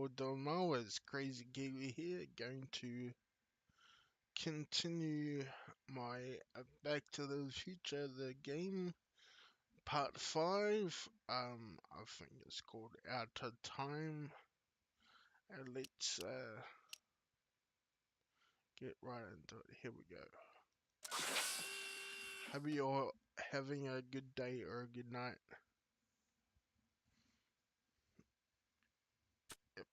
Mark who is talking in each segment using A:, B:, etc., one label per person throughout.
A: all doing well. It's Crazy Kiwi here, going to continue my Back to the Future, the game, part 5. I think it's called Out of Time. And let's get right into it. Here we go. Hope you all having a good day or a good night. Yep.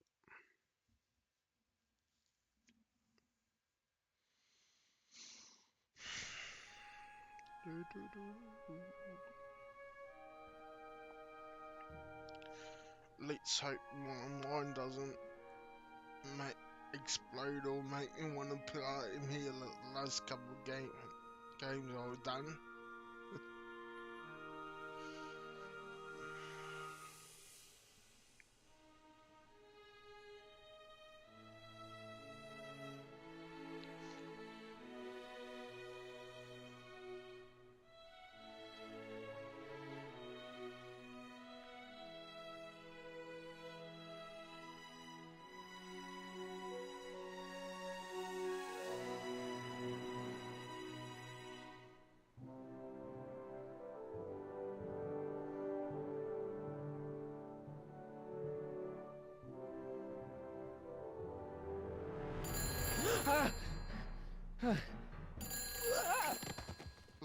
A: Let's hope my mind doesn't explode or make me want to pull out in here the last couple of games I've done.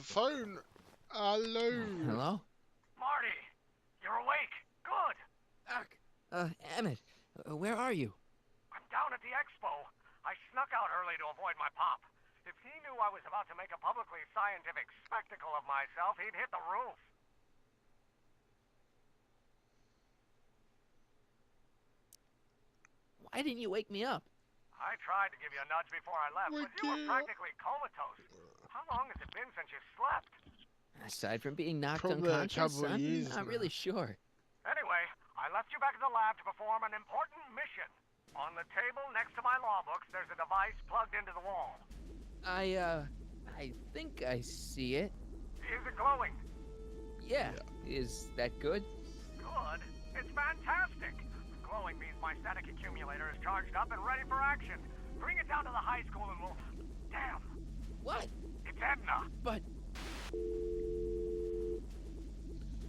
A: Phone. Hello.
B: Hello?
C: Marty, you're awake. Good.
B: Doc. Emmett, where are you?
C: I'm down at the expo. I snuck out early to avoid my pop. If he knew I was about to make a publicly scientific spectacle of myself, he'd hit the roof.
B: Why didn't you wake me up?
C: I tried to give you a nudge before I left, but you were practically comatose. How long has it been since you slept?
B: Aside from being knocked
A: Probably a
B: unconscious,
A: couple of
B: I'm
A: years
B: not
A: now.
B: really sure.
C: Anyway, I left you back at the lab to perform an important mission. On the table next to my law books, there's a device plugged into the wall.
B: I think I see it.
C: Is it glowing?
B: Yeah. Is that good?
C: Good? It's fantastic! Glowing means my static accumulator is charged up and ready for action. Bring it down to the high school and we'll... Damn!
B: What?
C: It's Edna!
B: But...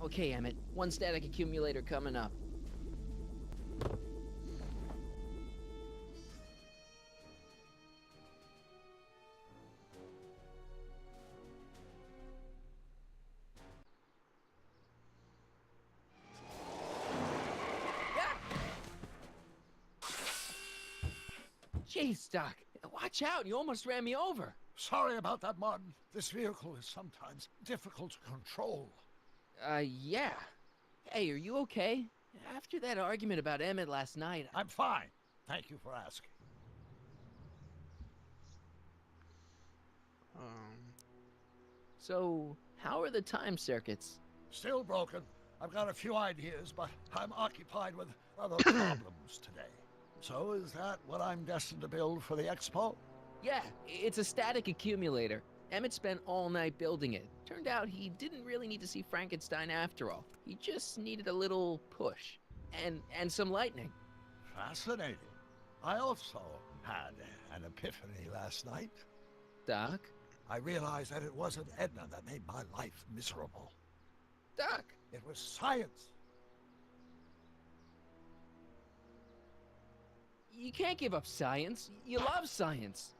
B: Okay, Emmett. One static accumulator coming up. Jeez, Doc. Watch out. You almost ran me over.
D: Sorry about that, Martin. This vehicle is sometimes difficult to control.
B: Yeah. Hey, are you okay? After that argument about Emmett last night...
D: I'm fine. Thank you for asking.
B: So, how are the time circuits?
D: Still broken. I've got a few ideas, but I'm occupied with other problems today. So is that what I'm destined to build for the expo?
B: Yeah, it's a static accumulator. Emmett spent all night building it. Turned out he didn't really need to see Frankenstein after all. He just needed a little push. And some lightning.
D: Fascinating. I also had an epiphany last night.
B: Doc?
D: I realized that it wasn't Edna that made my life miserable.
B: Doc!
D: It was science.
B: You can't give up science. You love science.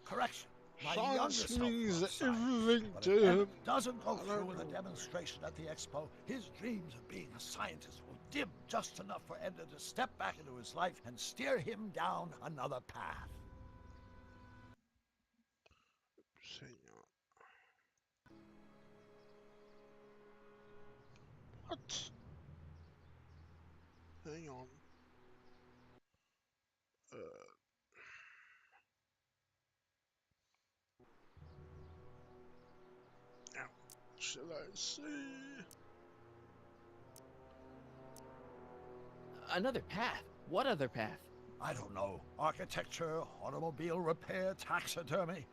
D: Correction. My
A: Science
D: younger self
A: means
D: loves science.
A: everything
D: But
A: to
D: if
A: him.
D: Emmett doesn't go through with a
A: know.
D: demonstration at the expo, his dreams of being a scientist will dim just enough for Edna to step back into his life and steer him down another path.
A: What? Hang on. Now, shall I see?
B: Another path? What other path?
D: I don't know. Architecture, automobile repair, taxidermy.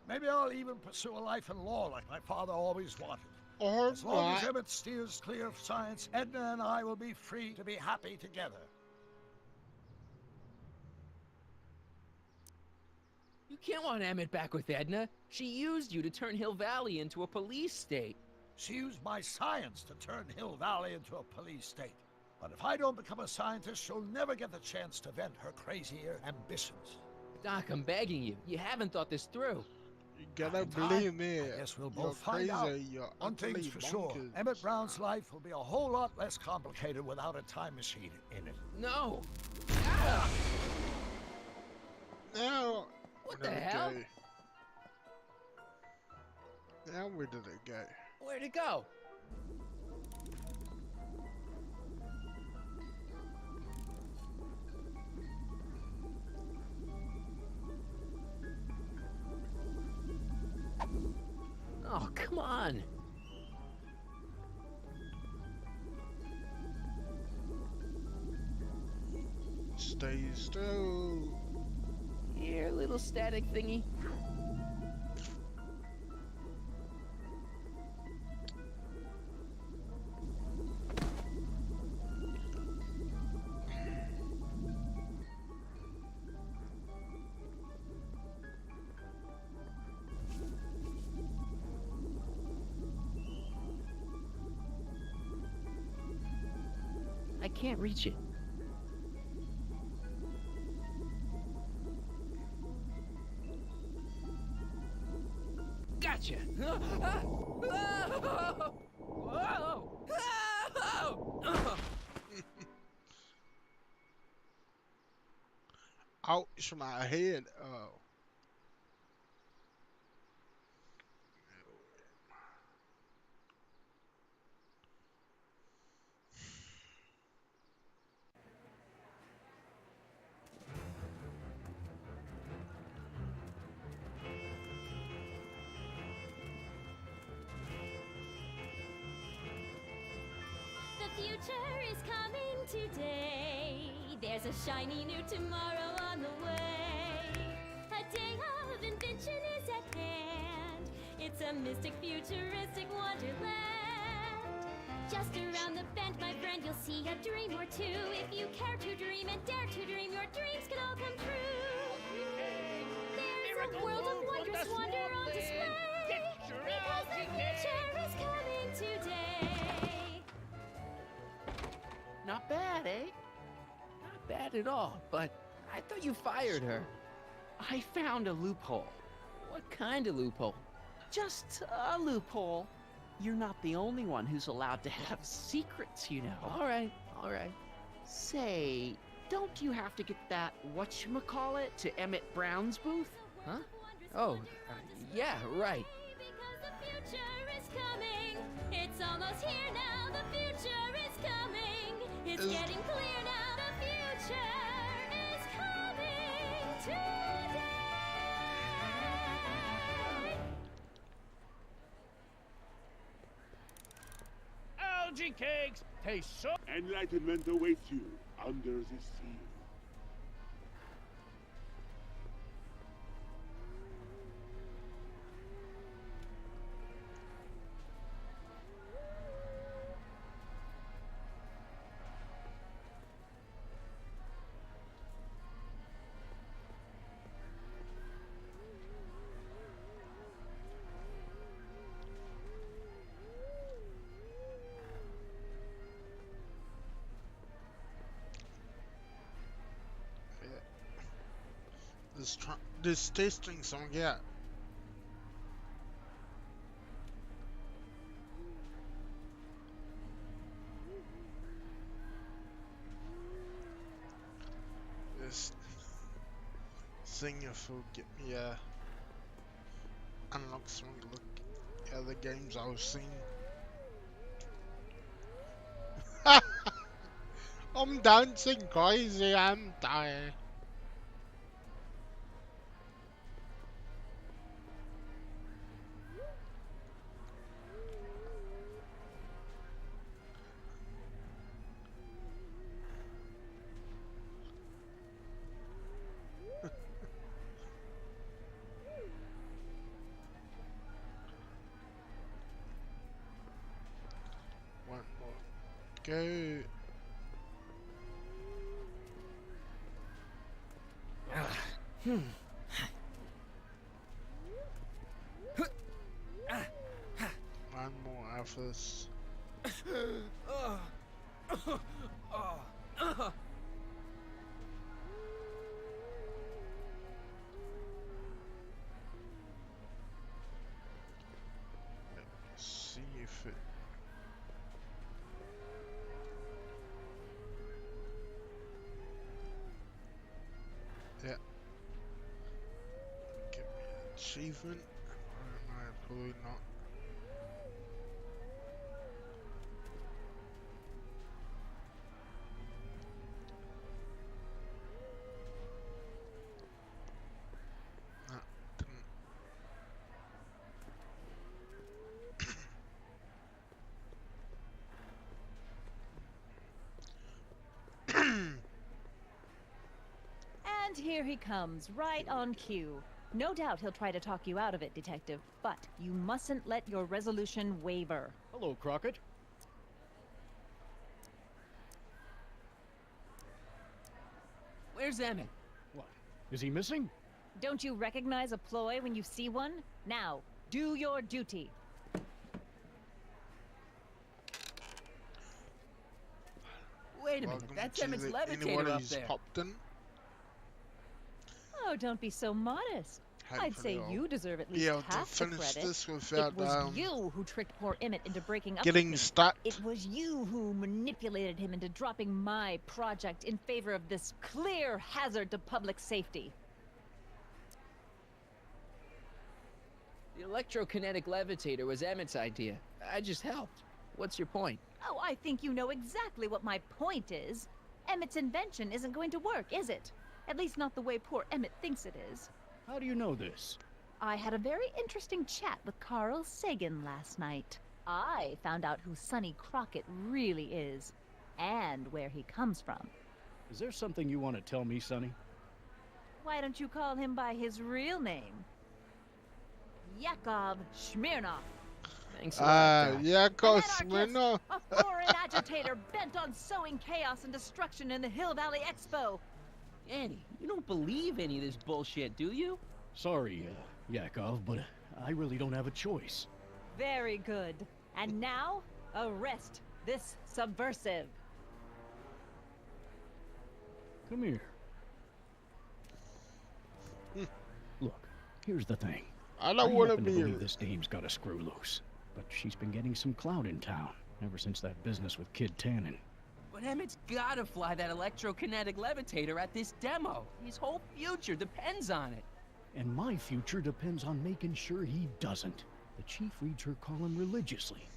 D: Maybe I'll even pursue a life in law like my father always wanted. As long as Emmett steers clear of science, Edna and I will be free to be happy together.
B: can't want Emmett back with Edna. She used you to turn Hill Valley into a police state.
D: She used my science to turn Hill Valley into a police state. But if I don't become a scientist, she'll never get the chance to vent her crazy ambitions.
B: Doc, I'm begging you. You haven't thought this through.
A: You gotta
D: In time,
A: believe me.
D: I guess we'll
A: You're
D: both find out.
A: crazy. You're
D: One thing's
A: utterly
D: for sure,
A: bonkers.
D: Emmett Brown's life will be a whole lot less complicated without a time machine in it.
B: No. Ah!
A: Now,
B: What
A: where
B: the
A: did it
B: hell?
A: go? Now where did it go?
B: Where'd it go? Oh, come on.
A: Stay still.
B: Here, little static thingy. I can't reach it. Gotcha!
A: Ouch, my head. Oh.
E: The future is coming today. There's a shiny new tomorrow on the way. A day of invention is at hand. It's a mystic, futuristic wonderland. Just around the bend, my friend, you'll see a dream or two. If you care to dream and dare to dream, your dreams can all come true. There's a world of wondrous wonder on display. Because the future is coming today.
B: Not bad, eh? Not bad at all, but I thought you fired her. I found a loophole. What kind of loophole?
F: Just a loophole. You're not the only one who's allowed to have secrets, you know.
B: All right.
F: Say, don't you have to get that whatchamacallit to Emmett Brown's booth?
B: Huh? Oh, yeah, right.
E: Because the future is coming. It's almost here now. The future is coming. It's getting clear now. The future is coming today.
C: Algae cakes taste so.
G: Enlightenment awaits you under the sea.
A: This tasting song, yeah. This singer will get me unlock some of the other games I was seeing. I'm dancing crazy, I'm dying. One more. Go. Yeah. Give me an achievement. Or am I probably not? Nah, didn't.
H: And here he comes, right on cue. No doubt he'll try to talk you out of it, Detective, but you mustn't let your resolution waver.
I: Hello, Crockett.
B: Where's Emmett?
I: What? Is he missing?
H: Don't you recognize a ploy when you see one? Now, do your duty.
B: Wait a minute,
A: Welcome
B: that's
A: to
B: Emmett's
A: the
B: levitator up there.
A: popped in.
H: Oh, don't be so modest. I'd say
A: Hopefully
H: you deserve at
A: be
H: least
A: able to
H: half the
A: finish
H: credit.
A: this without
H: It was you who tricked poor Emmett into breaking up with
A: getting
H: me.
A: stuck.
H: It was you who manipulated him into dropping my project in favor of this clear hazard to public safety.
B: The electrokinetic levitator was Emmett's idea. I just helped. What's your point?
H: Oh, I think you know exactly what my point is. Emmett's invention isn't going to work, is it? At least not the way poor Emmett thinks it is.
I: How do you know this?
H: I had a very interesting chat with Carl Sagan last night. I found out who Sonny Crockett really is, and where he comes from.
I: Is there something you want to tell me, Sonny?
H: Why don't you call him by his real name? Yakov Smirnov.
B: Thanks a lot, Doc.
A: Yeah, of
H: An
A: course,
H: anarchist,
A: no.
H: a foreign agitator bent on sowing chaos and destruction in the Hill Valley Expo.
B: Annie, you don't believe any of this bullshit, do you?
I: Sorry, Yakov, but I really don't have a choice.
H: Very good. And now, arrest this subversive.
I: Come here. Look, here's the thing.
A: I don't want to
I: happen to
A: be.
I: believe this dame's got a screw loose, but she's been getting some clout in town ever since that business with Kid Tannen.
B: But Emmett's gotta fly that electrokinetic levitator at this demo. His whole future depends on it.
I: And my future depends on making sure he doesn't. The chief reads her column religiously.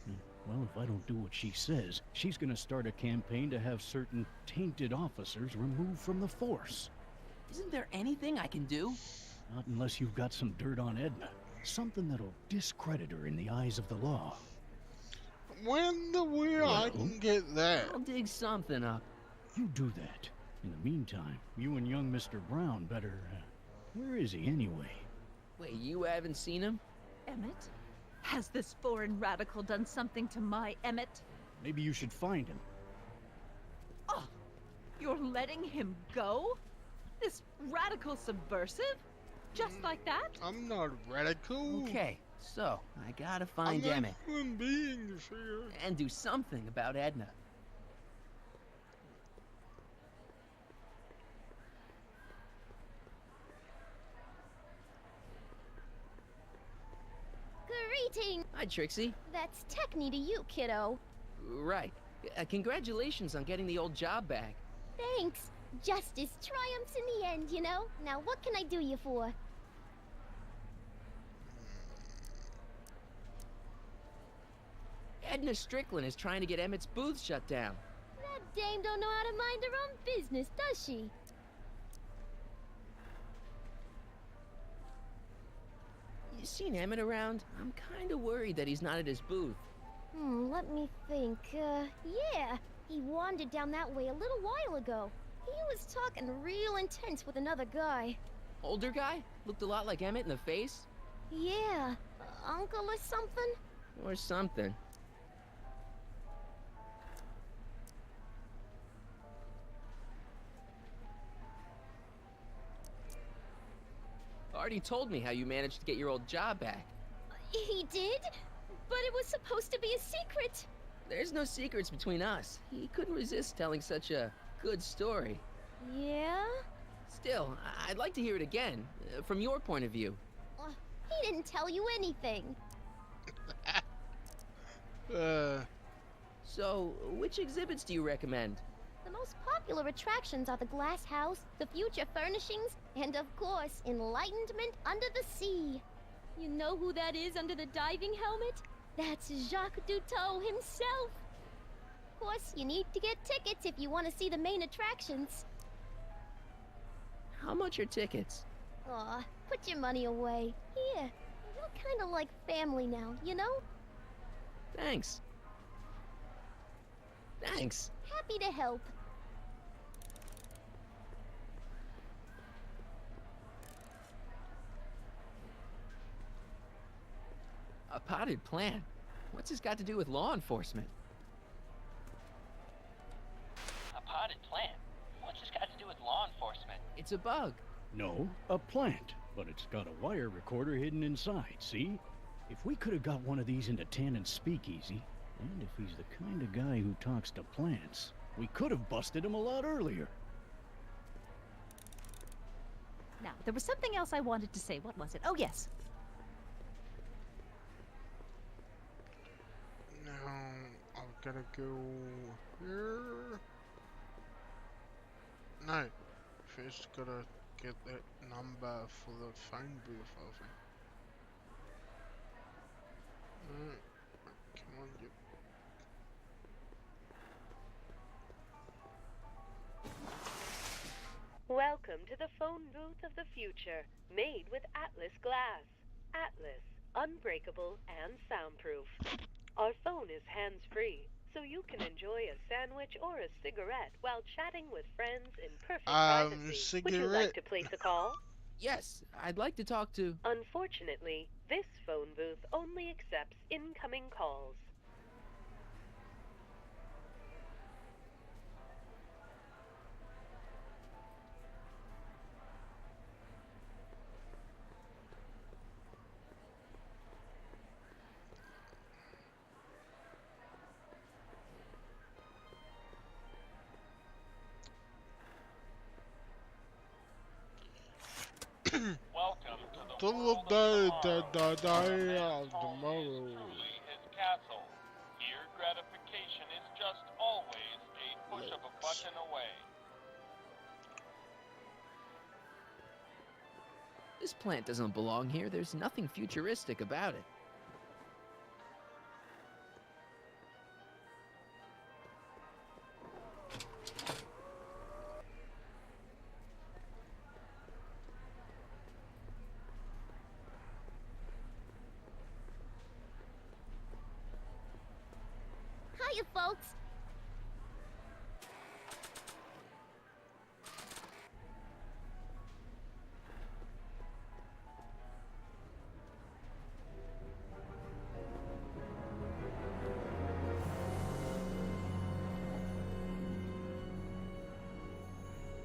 I: Well, if I don't do what she says, she's gonna start a campaign to have certain tainted officers removed from the force.
B: Isn't there anything I can do?
I: Not unless you've got some dirt on Edna. Something that'll discredit her in the eyes of the law.
A: When the will I can get that?
B: I'll dig something up.
I: You do that. In the meantime, you and young Mr. Brown better... where is he anyway?
B: Wait, you haven't seen him?
H: Emmett? Has this foreign radical done something to my Emmett?
I: Maybe you should find him.
H: Oh, you're letting him go? This radical subversive? Just like that?
A: I'm not radical.
B: Okay, so I gotta find
A: I'm a
B: Emmett
A: human being here.
B: and do something about Edna.
E: Greetings!
B: Hi, Trixie.
E: That's Techni to you, kiddo.
B: Right. Congratulations on getting the old job back.
E: Thanks. Justice triumphs in the end, you know? Now what can I do you for?
B: Edna Strickland is trying to get Emmett's booth shut down.
E: That dame don't know how to mind her own business, does she?
B: You seen Emmett around? I'm kinda worried that he's not at his booth.
E: Let me think. Yeah. He wandered down that way a little while ago. He was talking real intense with another guy.
B: Older guy? Looked a lot like Emmett in the face?
E: Yeah. Uncle or something?
B: Or something. Artie told me how you managed to get your old job back.
E: He did? But it was supposed to be a secret.
B: There's no secrets between us. He couldn't resist telling such a good story.
E: Yeah?
B: Still, I'd like to hear it again, from your point of view.
E: He didn't tell you anything.
B: So, which exhibits do you recommend?
E: The most popular attractions are the glass house, the future furnishings, and of course, enlightenment under the sea. You know who that is under the diving helmet? That's Jacques Cousteau himself. Of course, you need to get tickets if you want to see the main attractions.
B: How much are tickets?
E: Aw, put your money away. Here, we're kind of like family now, you know?
B: Thanks. Thanks.
E: Happy to help.
B: A potted plant? What's this got to do with law enforcement?
J: A potted plant? What's this got to do with law enforcement?
B: It's a bug.
I: No, a plant, but it's got a wire recorder hidden inside, see? If we could have got one of these into Tannen's speakeasy, and if he's the kind of guy who talks to plants, we could have busted him a lot earlier.
H: Now, there was something else I wanted to say. What was it? Oh, yes.
A: Now, I've got to go here. No, first gotta get that number for the phone booth, I think. Come on, you.
K: Welcome to the phone booth of the future, made with Atlas glass. Atlas, unbreakable and soundproof. Our phone is hands-free, so you can enjoy a sandwich or a cigarette while chatting with friends in perfect privacy.
A: Cigarette.
K: Would you like to place a call?
B: Yes, I'd like to talk to...
K: Unfortunately, this phone booth only accepts incoming calls.
J: Welcome to the
A: To
J: world
A: the
J: of
A: day,
J: tomorrow.
A: of
J: Man's home
A: tomorrow.
J: is truly his castle. Here, gratification is just always a push of a button away.
B: This plant doesn't belong here. There's nothing futuristic about it.
E: Hiya, folks.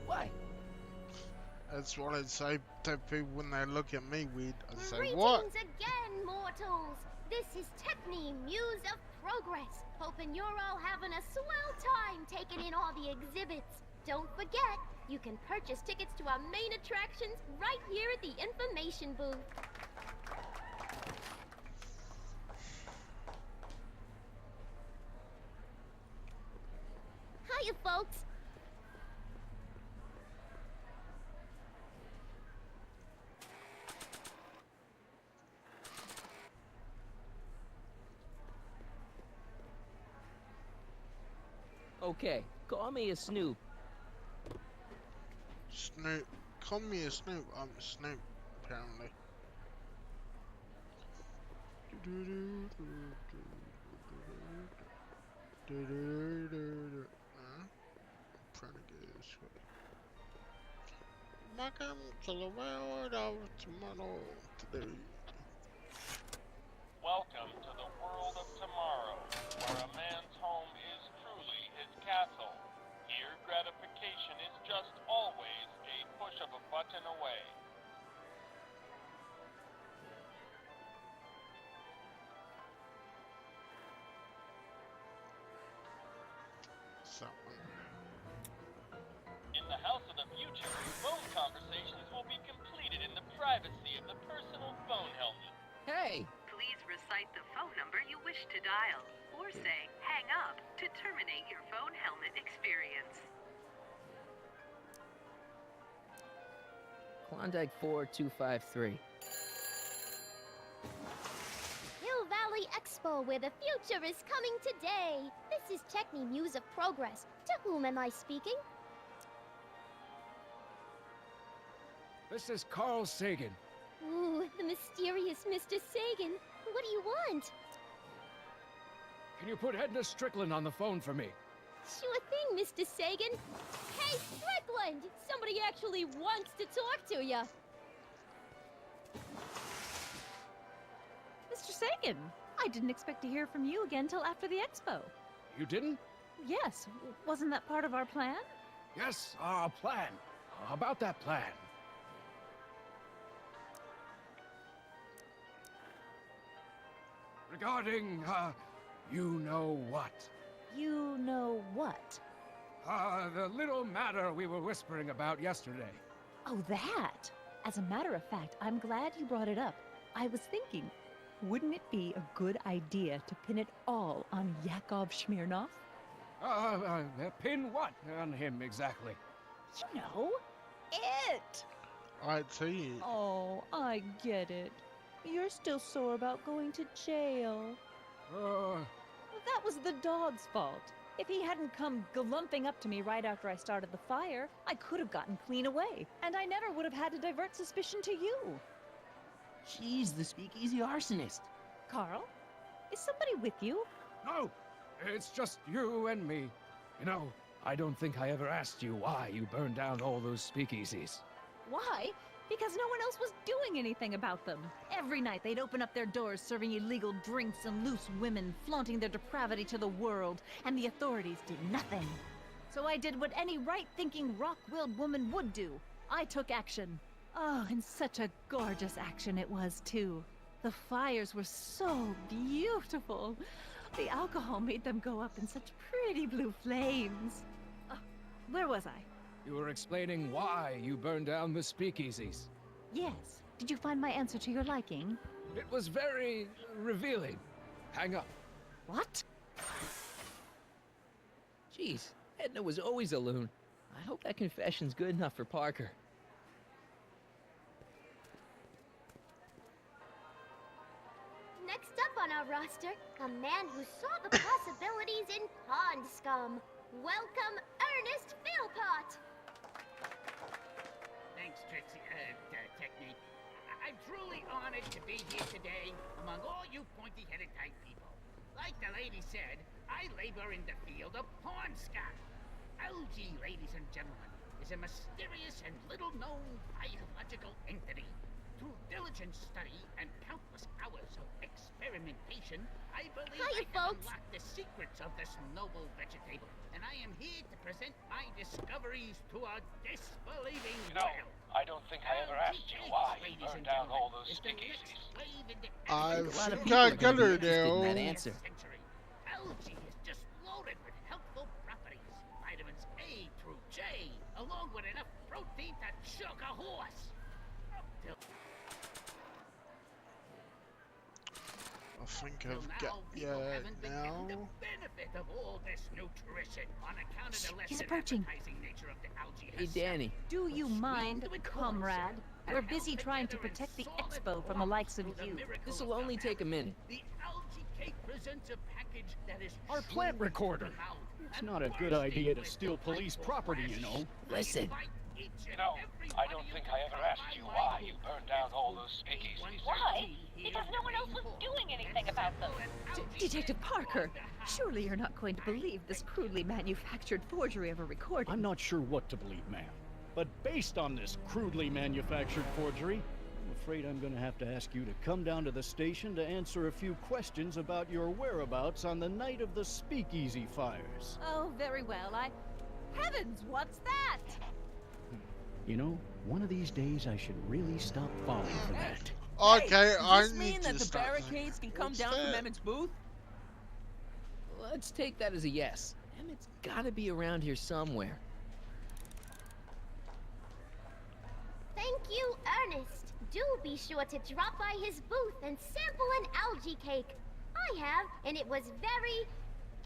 B: Why?
A: That's what I say to people when they look at me weird. I say,
E: Greetings
A: what?
E: again, mortals. This is Tiffany, Muse of Progress. Hoping you're all having a swell time taking in all the exhibits. Don't forget, you can purchase tickets to our main attractions right here at the information booth. Hiya, folks.
B: Okay, call me a Snoop.
A: Snoop. Call me a Snoop. I'm Snoop, apparently. Trying to get this way. Welcome to the world of tomorrow. Today.
J: Welcome to the world of tomorrow, where a man's home is truly his castle. Here, gratification is just always a push of a button away.
A: Something.
J: In the house of the future, phone conversations will be completed in the privacy of the personal phone helmet.
B: Hey!
K: Please recite the phone number you wish to dial, or say hang up to terminate your phone helmet experience.
B: Klondike 4253.
E: Hill Valley Expo, where the future is coming today. This is Techni Muse of Progress. To whom am I speaking?
L: This is Carl Sagan.
E: Ooh, the mysterious Mr. Sagan. What do you want?
L: Can you put Edna Strickland on the phone for me?
E: Sure thing, Mr. Sagan. Hey, Strickland! Somebody actually wants to talk to you.
H: Mr. Sagan, I didn't expect to hear from you again till after the expo.
L: You didn't?
H: Yes, wasn't that part of our plan?
L: Yes, our plan. About that plan. Regarding, you know what?
H: You know what?
L: The little matter we were whispering about yesterday.
H: Oh, that! As a matter of fact, I'm glad you brought it up. I was thinking, wouldn't it be a good idea to pin it all on Yakov Smirnov?
L: Pin what on him exactly?
H: You know, it!
A: IT.
H: Oh, I get it. You're still sore about going to jail. That was the dog's fault. If he hadn't come glumping up to me right after I started the fire, I could have gotten clean away, and I never would have had to divert suspicion to you.
B: She's the speakeasy arsonist.
H: Carl, is somebody with you?
L: No, it's just you and me. You know, I don't think I ever asked you why you burned down all those speakeasies.
H: Why? Because no one else was doing anything about them. Every night they'd open up their doors serving illegal drinks and loose women, flaunting their depravity to the world, and the authorities did nothing. So I did what any right-thinking, rock-willed woman would do. I took action. Oh, and such a gorgeous action it was, too. The fires were so beautiful. The alcohol made them go up in such pretty blue flames. Where was I?
L: You were explaining why you burned down the speakeasies.
H: Yes. Did you find my answer to your liking?
L: It was very revealing. Hang up.
H: What?
B: Jeez, Edna was always a loon. I hope that confession's good enough for Parker.
E: Next up on our roster, a man who saw the possibilities in pond scum. Welcome, Ernest Philpott!
M: Thanks, Trixie, Technique. I'm truly honored to be here today among all you pointy-headed type people. Like the lady said, I labor in the field of pond scum. Algae, ladies and gentlemen, is a mysterious and little-known biological entity. Through diligent study and countless hours of experimentation, I believe I have unlocked the secrets of this noble vegetable, and I am here to present my discoveries to a disbelieving world.
J: I don't think I ever asked you why you burned down all those speakeasies.
A: I
B: think a lot of
A: think I
B: people are
A: got
B: gonna
A: her
B: be interested in that
A: now.
B: answer.
M: Algae is just loaded with helpful properties. Vitamins A through J, along with enough protein to choke a horse.
A: I think I've got now.
M: Benefit of all this nutrition on account of the less
H: He's approaching.
M: nature of the algae.
B: Hey, Danny.
H: Do you mind, comrade? We're busy trying to protect the expo from the likes of you.
B: This'll only take a minute.
M: The algae cake presents a package that is
I: Our plant recorder. It's not a good idea to steal police property, you know.
B: Listen.
J: You know, I don't think I ever asked you why you burned down all those speakeasies.
H: Why? Because no one else was doing anything about them. Detective Parker, surely you're not going to believe this crudely manufactured forgery of a recording.
I: I'm not sure what to believe, ma'am. But based on this crudely manufactured forgery, I'm afraid I'm going to have to ask you to come down to the station to answer a few questions about your whereabouts on the night of the speakeasy fires.
H: Oh, very well. Heavens, what's that?
I: You know, one of these days I should really stop falling for that.
A: Okay, I
B: Does this
A: need
B: mean
A: to
B: that the
A: start.
B: barricades can come
A: What's
B: down from
A: that?
B: Emmett's booth? Let's take that as a yes. Emmett's gotta be around here somewhere.
E: Thank you, Ernest. Do be sure to drop by his booth and sample an algae cake. I have, and it was very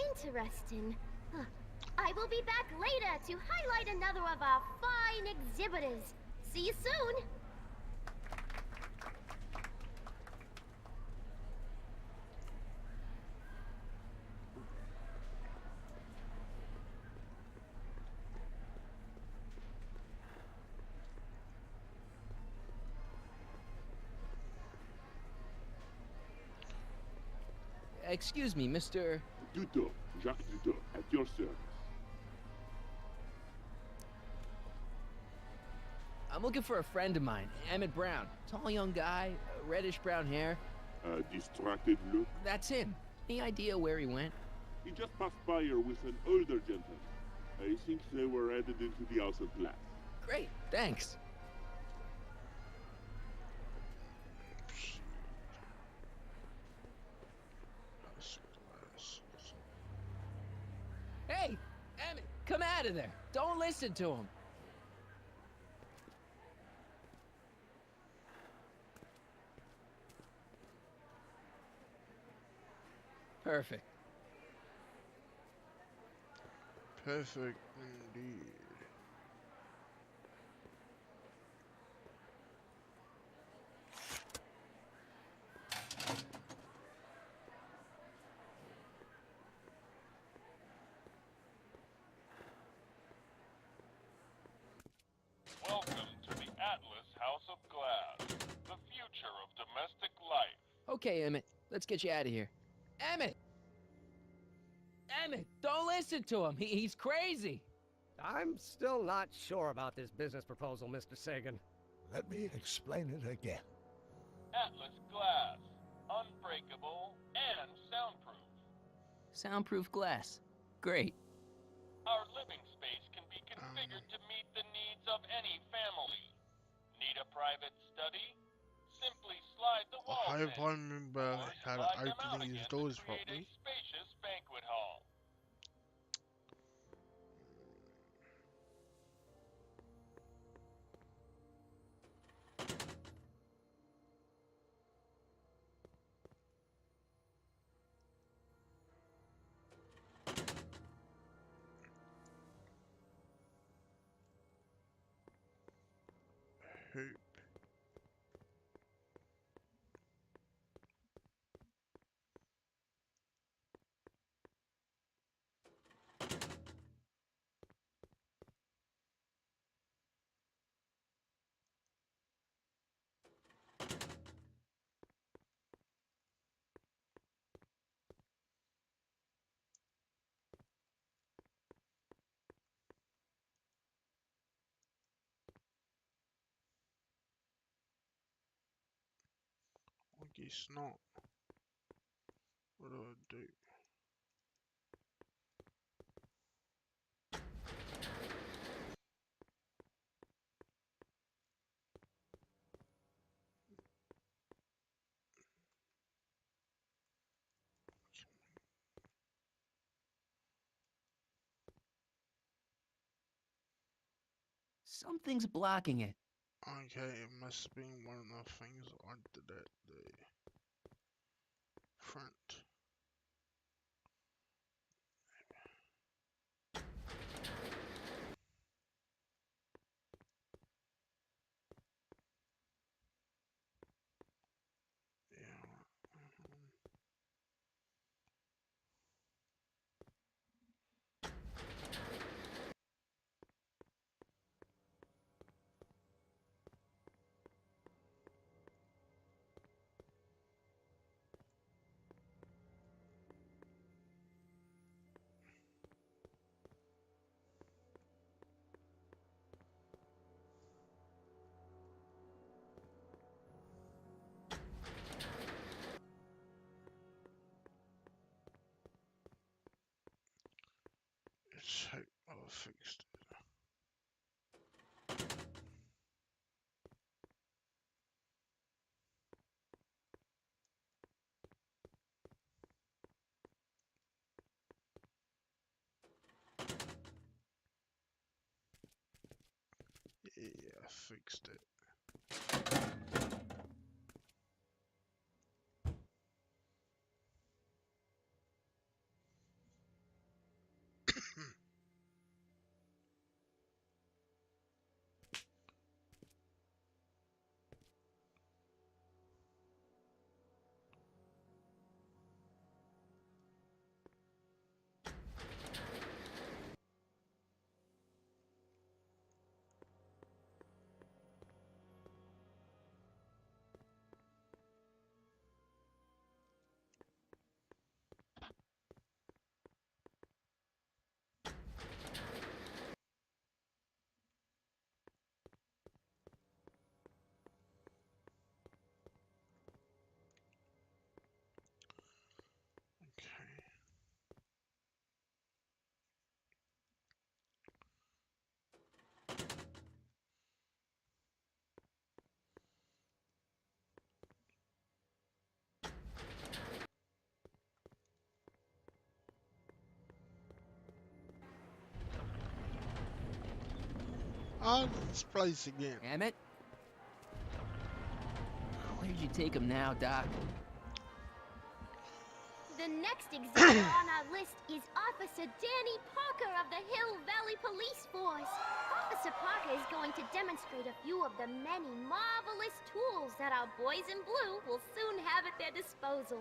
E: interesting. I will be back later to highlight another of our fine exhibitors. See you soon.
B: Excuse me, Mr.
G: Duto, Jacques Duto, at your service.
B: I'm looking for a friend of mine, Emmett Brown. Tall young guy, reddish brown hair.
G: Distracted look.
B: That's him. Any idea where he went?
G: He just passed by here with an older gentleman. I think they were headed into the House of Glass.
B: Great, thanks. Hey, Emmett, come out of there. Don't listen to him. Perfect.
A: Perfect indeed.
J: Welcome to the Atlas House of Glass, the future of domestic life.
B: Okay, Emmett, let's get you out of here. Emmett! Emmett, don't listen to him. He's crazy.
C: I'm still not sure about this business proposal, Mr. Sagan.
D: Let me explain it again.
J: Atlas Glass, unbreakable and soundproof.
B: Soundproof glass. Great.
J: Our living space can be configured to meet the needs of any family. Need a private study? Simply slide the
A: I
J: walls
A: hope
J: in,
A: I remember
J: or
A: how to
J: slide them out
A: open these
J: again
A: doors
J: to create
A: properly.
J: a spacious banquet hall.
A: Hope. I guess not. What do I do?
B: Something's blocking it.
A: Okay, it must have been one of the things I did at the front. Let's hope I fixed it. Yeah, I fixed it. Oh, this place again.
B: Emmett? Where'd you take him now, Doc?
E: The next exhibit on our list is Officer Danny Parker of the Hill Valley Police Force. Officer Parker is going to demonstrate a few of the many marvelous tools that our boys in blue will soon have at their disposal.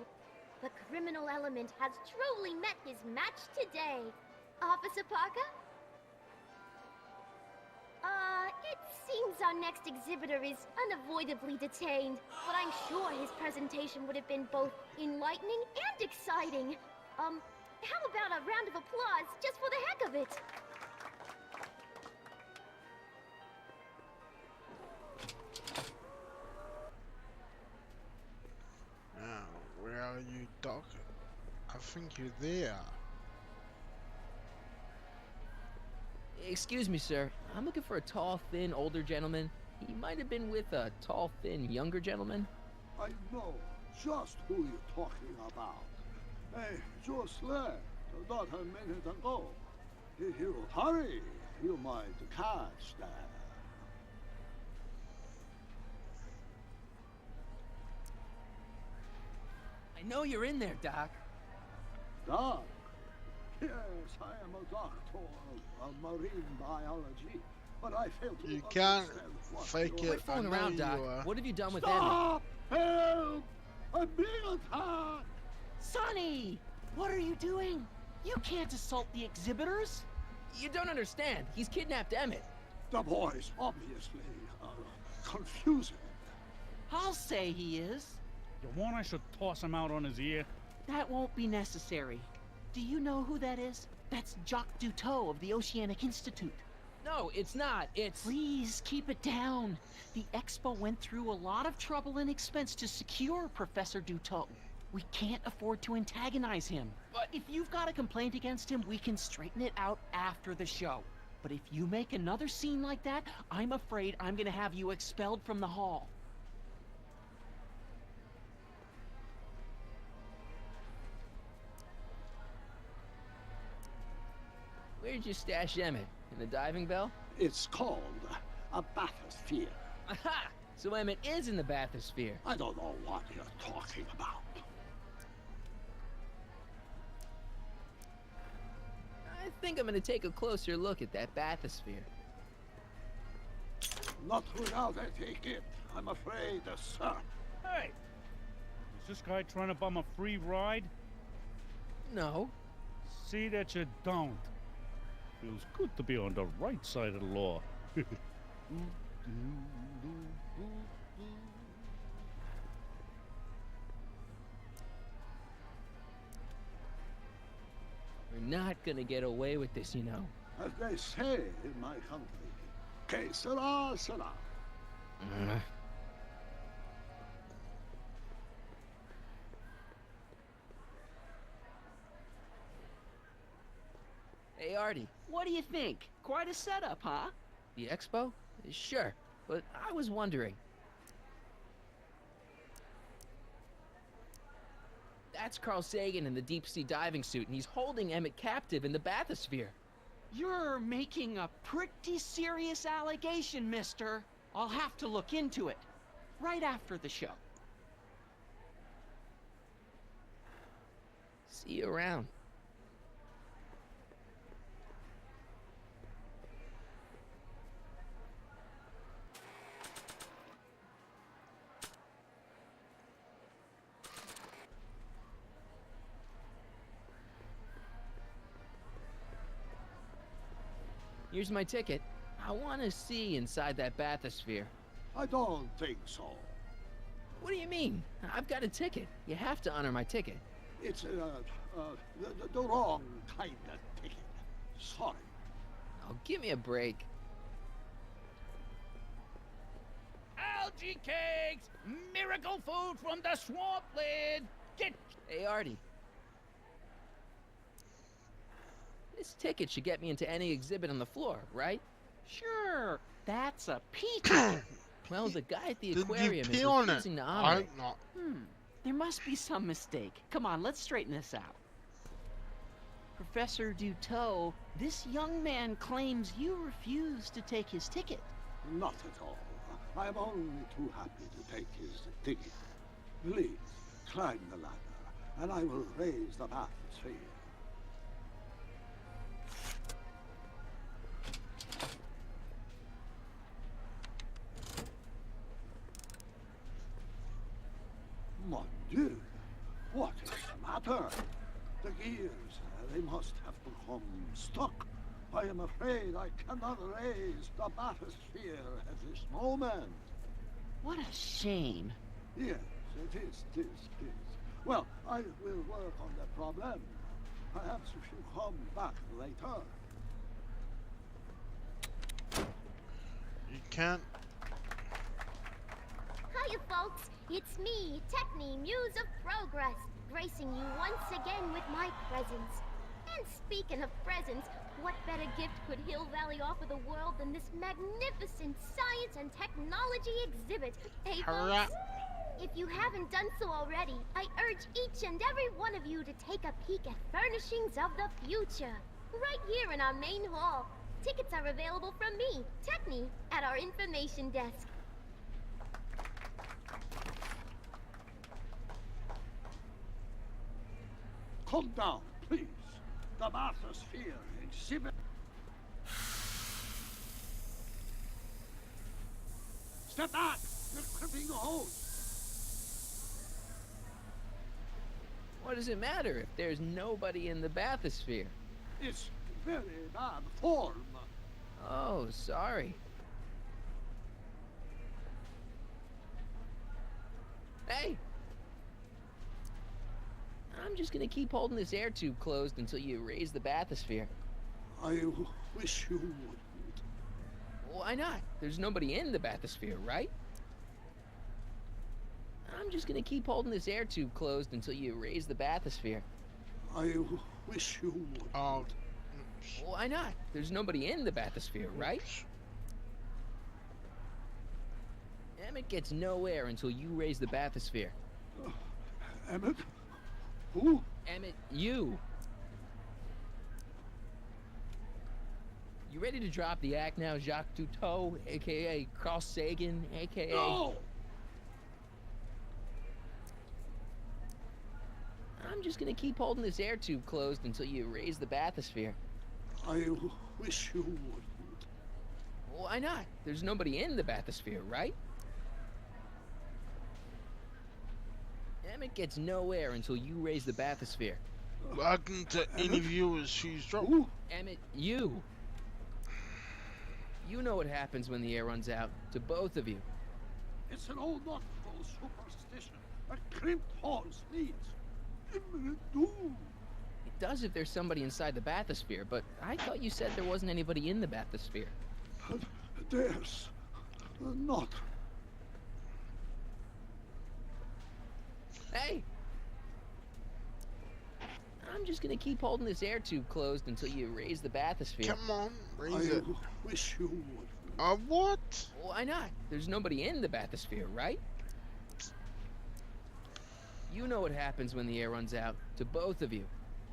E: The criminal element has truly met his match today. Officer Parker? It seems our next exhibitor is unavoidably detained, but I'm sure his presentation would have been both enlightening and exciting. How about a round of applause just for the heck of it?
A: Now, where are you, Doc? I think you're there.
B: Excuse me, sir. I'm looking for a tall, thin, older gentleman. He might have been with a tall, thin, younger gentleman.
D: I know just who you're talking about. Hey, just left, not a minute ago. If you hurry, you might catch that.
B: I know you're in there, Doc.
D: Doc? Yes, I am a doctor of marine biology, but I fail to
A: You can't fake
B: Quit
A: it. I
B: fooling
A: know
B: around,
A: you
B: Doc.
A: are.
B: What have you done with Emmett?
D: Stop! Help! I'm being attacked!
F: Sonny! What are you doing? You can't assault the exhibitors!
B: You don't understand. He's kidnapped Emmett.
D: The boy's obviously confusing.
F: I'll say he is.
I: You want I should toss him out on his ear?
F: That won't be necessary. Do you know who that is? That's Jacques Duteau of the Oceanic Institute.
B: No, it's not. It's...
F: Please, keep it down. The Expo went through a lot of trouble and expense to secure Professor Duteau. We can't afford to antagonize him. But if you've got a complaint against him, we can straighten it out after the show. But if you make another scene like that, I'm afraid I'm gonna have you expelled from the hall.
B: Where'd you stash Emmett? In the diving bell?
D: It's called a bathysphere.
B: Aha! So Emmett is in the bathysphere.
D: I don't know what you're talking about.
B: I think I'm gonna take a closer look at that bathysphere.
D: Not without a ticket, I'm afraid, sir.
I: Hey! Is this guy trying to bum a free ride?
B: No.
I: See that you don't. Feels good to be on the right side of the law.
B: We're not gonna get away with this, you know.
D: As they say in my country, que sera, sera.
B: Hey, Artie.
F: What do you think? Quite a setup, huh?
B: The Expo? Sure, but I was wondering. That's Carl Sagan in the deep-sea diving suit, and he's holding Emmett captive in the bathysphere.
F: You're making a pretty serious allegation, mister. I'll have to look into it. Right after the show.
B: See you around. Here's my ticket. I want to see inside that bathysphere.
D: I don't think so.
B: What do you mean? I've got a ticket. You have to honor my ticket.
D: It's the wrong kind of ticket. Sorry.
B: Oh, give me a break.
M: Algae cakes! Miracle food from the swamp lid! Get...
B: Hey, Artie. This ticket should get me into any exhibit on the floor, right?
F: Sure, that's a peach.
B: Well, the guy at the
A: Did
B: aquarium
A: you pee
B: is
A: on it?
B: refusing to honor it.
A: I'm not.
F: There must be some mistake. Come on, let's straighten this out. Professor Dutot, this young man claims you refused to take his ticket.
D: Not at all. I'm only too happy to take his ticket. Please, climb the ladder, and I will raise the bathysphere. Mon Dieu, what is the matter? The gears, they must have become stuck. I am afraid I cannot raise the bathysphere at this moment.
F: What a shame.
D: Yes, it is. Well, I will work on the problem. Perhaps you should come back later.
A: You can't.
E: Hiya, folks. It's me, Techni, Muse of Progress, gracing you once again with my presence. And speaking of presents, what better gift could Hill Valley offer the world than this magnificent science and technology exhibit? Hey, folks? If you haven't done so already, I urge each and every one of you to take a peek at Furnishings of the Future. Right here in our main hall. Tickets are available from me, Techni, at our information desk.
D: Calm down, please. The bathysphere exhibit. Step back! You're tripping the hose.
B: What does it matter if there's nobody in the bathysphere?
D: It's very bad form.
B: Oh, sorry. Hey! I'm just gonna keep holding this air tube closed until you raise the bathysphere.
D: I wish you wouldn't.
B: Why not? There's nobody in the bathysphere, right? I'm just gonna keep holding this air tube closed until you raise the bathysphere.
D: I wish you wouldn't.
A: Oh.
B: Why not? There's nobody in the bathysphere, right? Emmett gets no air until you raise the bathysphere.
D: Emmett? Who?
B: Emmett, you. You ready to drop the act now, Jacques Dutot, a.k.a. Carl Sagan, a.k.a.
D: No!
B: I'm just gonna keep holding this air tube closed until you raise the bathysphere.
D: I wish you wouldn't.
B: Why not? There's nobody in the bathysphere, right? Emmett gets no air until you raise the bathysphere.
A: Welcome to any viewers who's dropped.
B: Emmett, you. You know what happens when the air runs out, to both of you.
D: It's an old nautical superstition that crimped horse leads. Imminent doom.
B: It does if there's somebody inside the bathysphere, but I thought you said there wasn't anybody in the bathysphere.
D: There's not.
B: Hey! I'm just gonna keep holding this air tube closed until you raise the bathysphere.
A: Come on, raise it.
D: I wish you would.
A: What?
B: Why not? There's nobody in the bathysphere, right? You know what happens when the air runs out, to both of you.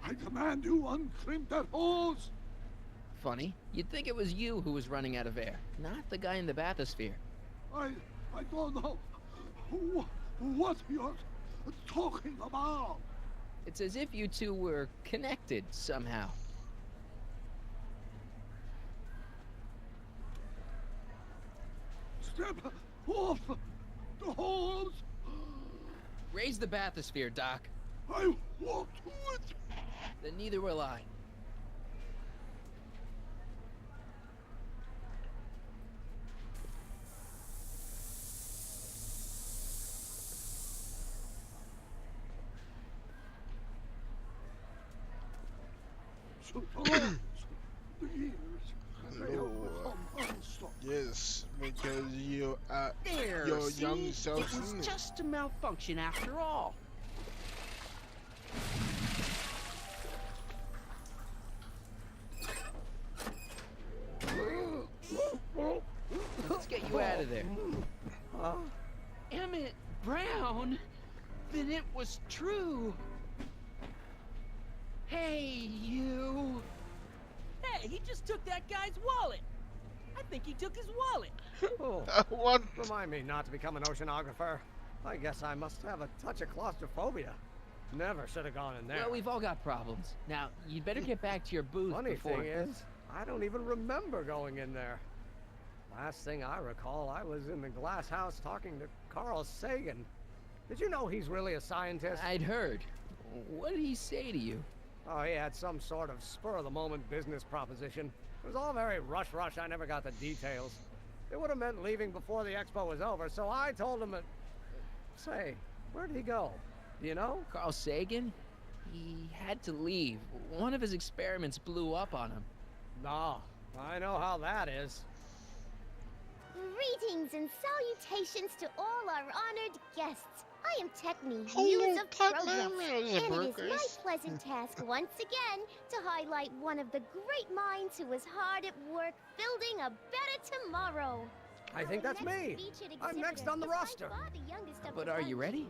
D: I command you uncrimp that hose.
B: Funny, you'd think it was you who was running out of air, not the guy in the bathysphere.
D: I don't know what you're talking about.
B: It's as if you two were connected somehow.
D: Step off the hose.
B: Raise the bathysphere, Doc.
D: I won't do it.
B: Then neither will I.
D: The gears, they have become unstuck.
A: Yes, because you're
F: There,
A: your
F: see?
A: young self.
F: It was just a malfunction after all.
B: Let's get you out of there.
F: Emmett Brown? Then it was true. Hey, you! Hey, he just took that guy's wallet! I think he took his wallet!
N: Oh,
A: What?
N: remind me not to become an oceanographer. I guess I must have a touch of claustrophobia. Never should have gone in there.
B: Well, we've all got problems. Now, you'd better get back to your booth
N: Funny
B: before...
N: thing is, I don't even remember going in there. Last thing I recall, I was in the glass house talking to Carl Sagan. Did you know he's really a scientist?
B: I'd heard. What did he say to you?
N: Oh, he had some sort of spur-of-the-moment business proposition. It was all very rush. I never got the details. It would have meant leaving before the expo was over, so I told him that... Say, where did he go? Do you know?
B: Carl Sagan? He had to leave. One of his experiments blew up on him.
N: Nah, I know how that is.
E: Greetings and salutations to all our honored guests. I am Techne,
A: Hello,
E: Muse of
A: Techne,
E: Progress,
A: Muse of
E: and it is my
A: Progress.
E: pleasant task once again to highlight one of the great minds who was hard at work building a better tomorrow.
N: I think that's me. I'm next on the roster.
B: But are you ready?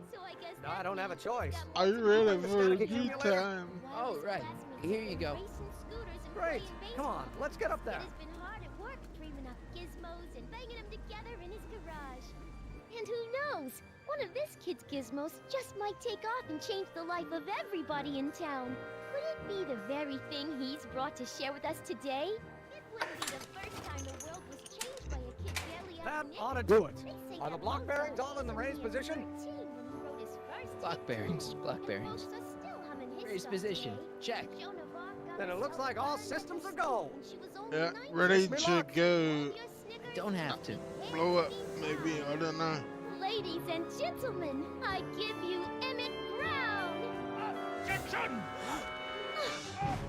N: No, I don't have a choice.
A: Are you ready
N: Like a
A: for
N: static
A: the
N: accumulator?
A: time?
B: Oh, right. Here you go.
N: Great. Come on, let's get up there.
E: It has been hard at work dreaming up gizmos and banging them together in his garage. And who knows? One of this kid's gizmos just might take off and change the life of everybody in town. Could it be the very thing he's brought to share with us today? It wouldn't be the first time the world was changed by a kid barely
N: That
E: having
N: ought to
E: it.
N: do it.
E: They say
N: Are the
E: that
N: block
E: one
N: bearings
E: fellow
N: all in the
E: was
N: raised
E: only
N: position?
E: 13 when he wrote his first
B: Block
E: tape
B: bearings,
E: record.
B: block
E: The
B: bearings.
E: folks are still humming his
B: Raised
E: stuff
B: position.
E: today.
B: Check.
E: Joan of Arc got
N: Then it looks
E: herself
N: like all
E: burned at
N: systems
E: the
N: are go.
E: stake when she was only
A: Yeah,
E: 19.
A: ready
N: Wish me
A: to
N: luck.
A: go.
E: Your Snickers
B: Don't have to.
A: Blow up, maybe. I don't know.
E: Ladies and gentlemen, I give you Emmett Brown.
M: Objection!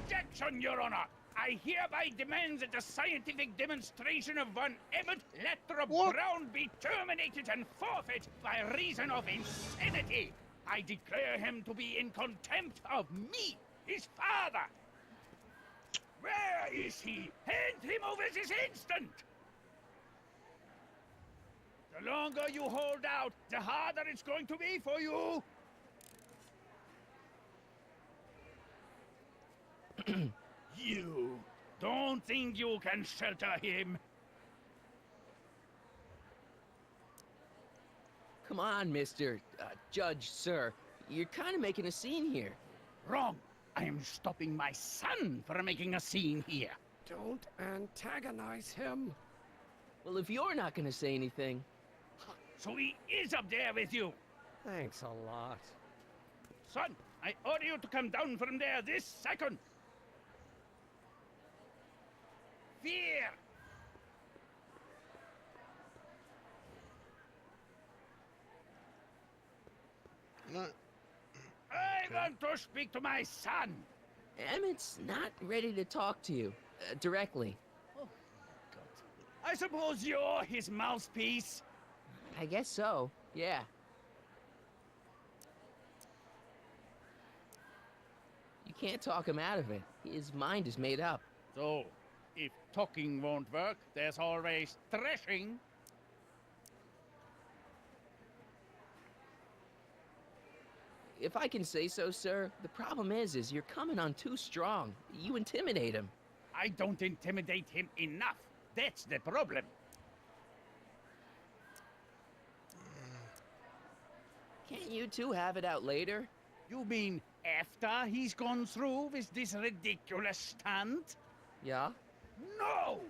M: Objection, Your Honor! I hereby demand that the scientific demonstration of one Emmett Lathrop
A: What?
M: Brown be terminated and forfeit by reason of insanity. I declare him to be in contempt of me, his father. Where is he? Hand him over this instant! The longer you hold out, the harder it's going to be for you. You don't think you can shelter him?
B: Come on, Mr. Judge, sir. You're kind of making a scene here.
M: Wrong. I am stopping my son from making a scene here.
N: Don't antagonize him.
B: Well, if you're not going to say anything...
M: So he is up there with you.
N: Thanks a lot.
M: Son, I order you to come down from there this second. Fear!
A: No.
M: I want to speak to my son.
B: Emmett's not ready to talk to you directly.
M: I suppose you're his mouthpiece.
B: I guess so, yeah. You can't talk him out of it. His mind is made up.
M: So, if talking won't work, there's always threshing.
B: If I can say so, sir, the problem is you're coming on too strong. You intimidate him.
M: I don't intimidate him enough. That's the problem.
B: Can't you two have it out later?
M: You mean after he's gone through with this ridiculous stunt?
B: Yeah?
M: No!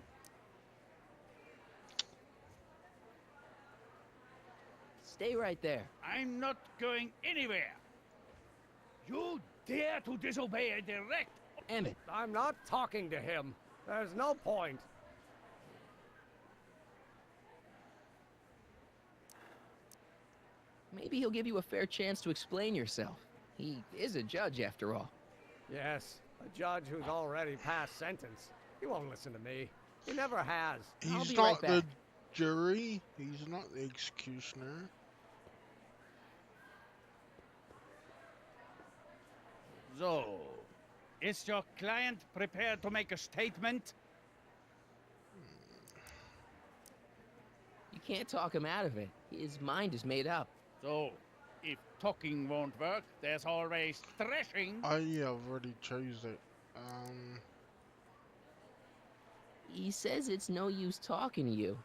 B: Stay right there.
M: I'm not going anywhere. You dare to disobey a direct...
B: Emmett.
N: I'm not talking to him. There's no point.
B: Maybe he'll give you a fair chance to explain yourself. He is a judge, after all.
N: Yes, a judge who's already passed sentence. He won't listen to me. He never has.
B: I'll
A: He's
B: be
A: not
B: right
A: the
B: back.
A: jury. He's not the executioner.
M: So, is your client prepared to make a statement?
B: You can't talk him out of it. His mind is made up.
M: So,
L: If talking won't work, there's always threshing.
A: Oh yeah, I've already chose it.
B: He says it's no use talking to you.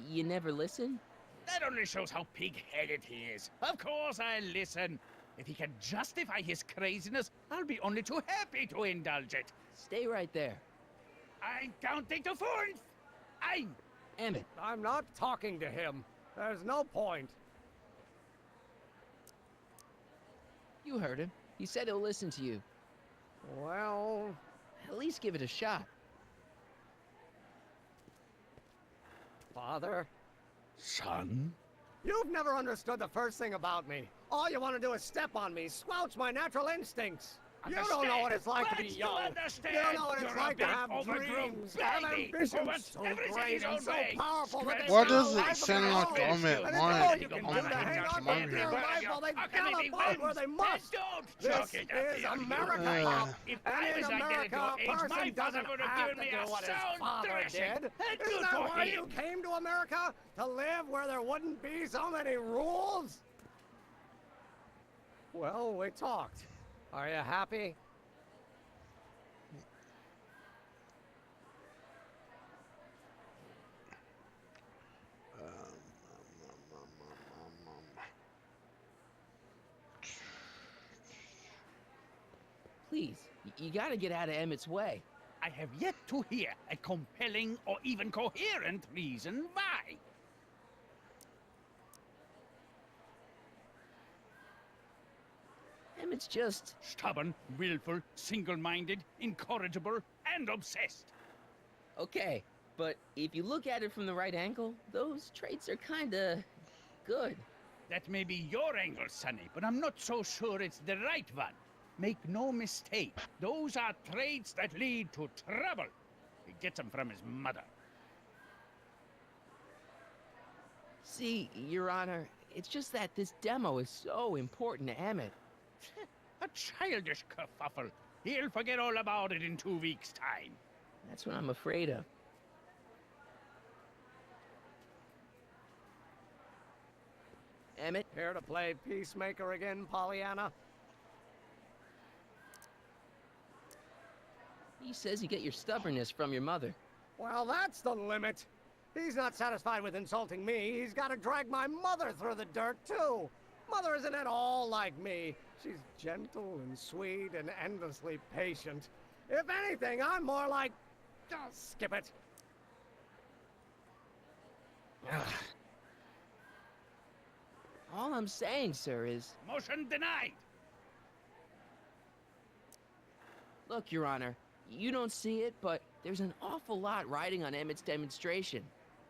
B: You never listen?
L: That only shows how pig-headed he is. Of course I'll listen. If he can justify his craziness, I'll be only too happy to indulge it.
B: Stay right there.
L: I'm counting to 4.
B: Emmett.
N: I'm not talking to him. There's no point.
B: You heard him. He said he'll listen to you.
N: Well...
B: At least give it a shot.
N: Father?
L: Son?
N: You've never understood the first thing about me. All you want to do is step on me, squelch my natural instincts. You don't know what it's like to be young. You don't know what it's like to have dreams, have ambitions so great and so powerful that
A: Why does it sound like I'm at my
N: they gallop where they must. This is America, and in America, a person doesn't have to do what his father did. Isn't that why you came to America? To live where there wouldn't be so many rules? Well, we talked. Are you happy?
B: Please, you gotta get out of Emmett's way.
L: I have yet to hear a compelling or even coherent reason why.
B: Emmett's just...
L: Stubborn, willful, single-minded, incorrigible, and obsessed.
B: Okay, but if you look at it from the right angle, those traits are kinda... good.
L: That may be your angle, Sonny, but I'm not so sure it's the right one. Make no mistake, those are traits that lead to trouble. He gets them from his mother.
B: See, Your Honor, it's just that this demo is so important to Emmett.
L: A childish kerfuffle. He'll forget all about it in 2 weeks' time.
B: That's what I'm afraid of. Emmett?
N: Here to play peacemaker again, Pollyanna?
B: He says you get your stubbornness from your mother.
N: Well, that's the limit. He's not satisfied with insulting me. He's got to drag my mother through the dirt, too. Mother isn't at all like me. She's gentle and sweet and endlessly patient. If anything, I'm more like... Oh, skip it.
B: All I'm saying, sir, is...
L: Motion denied!
B: Look, Your Honor, you don't see it, but there's an awful lot riding on Emmett's demonstration.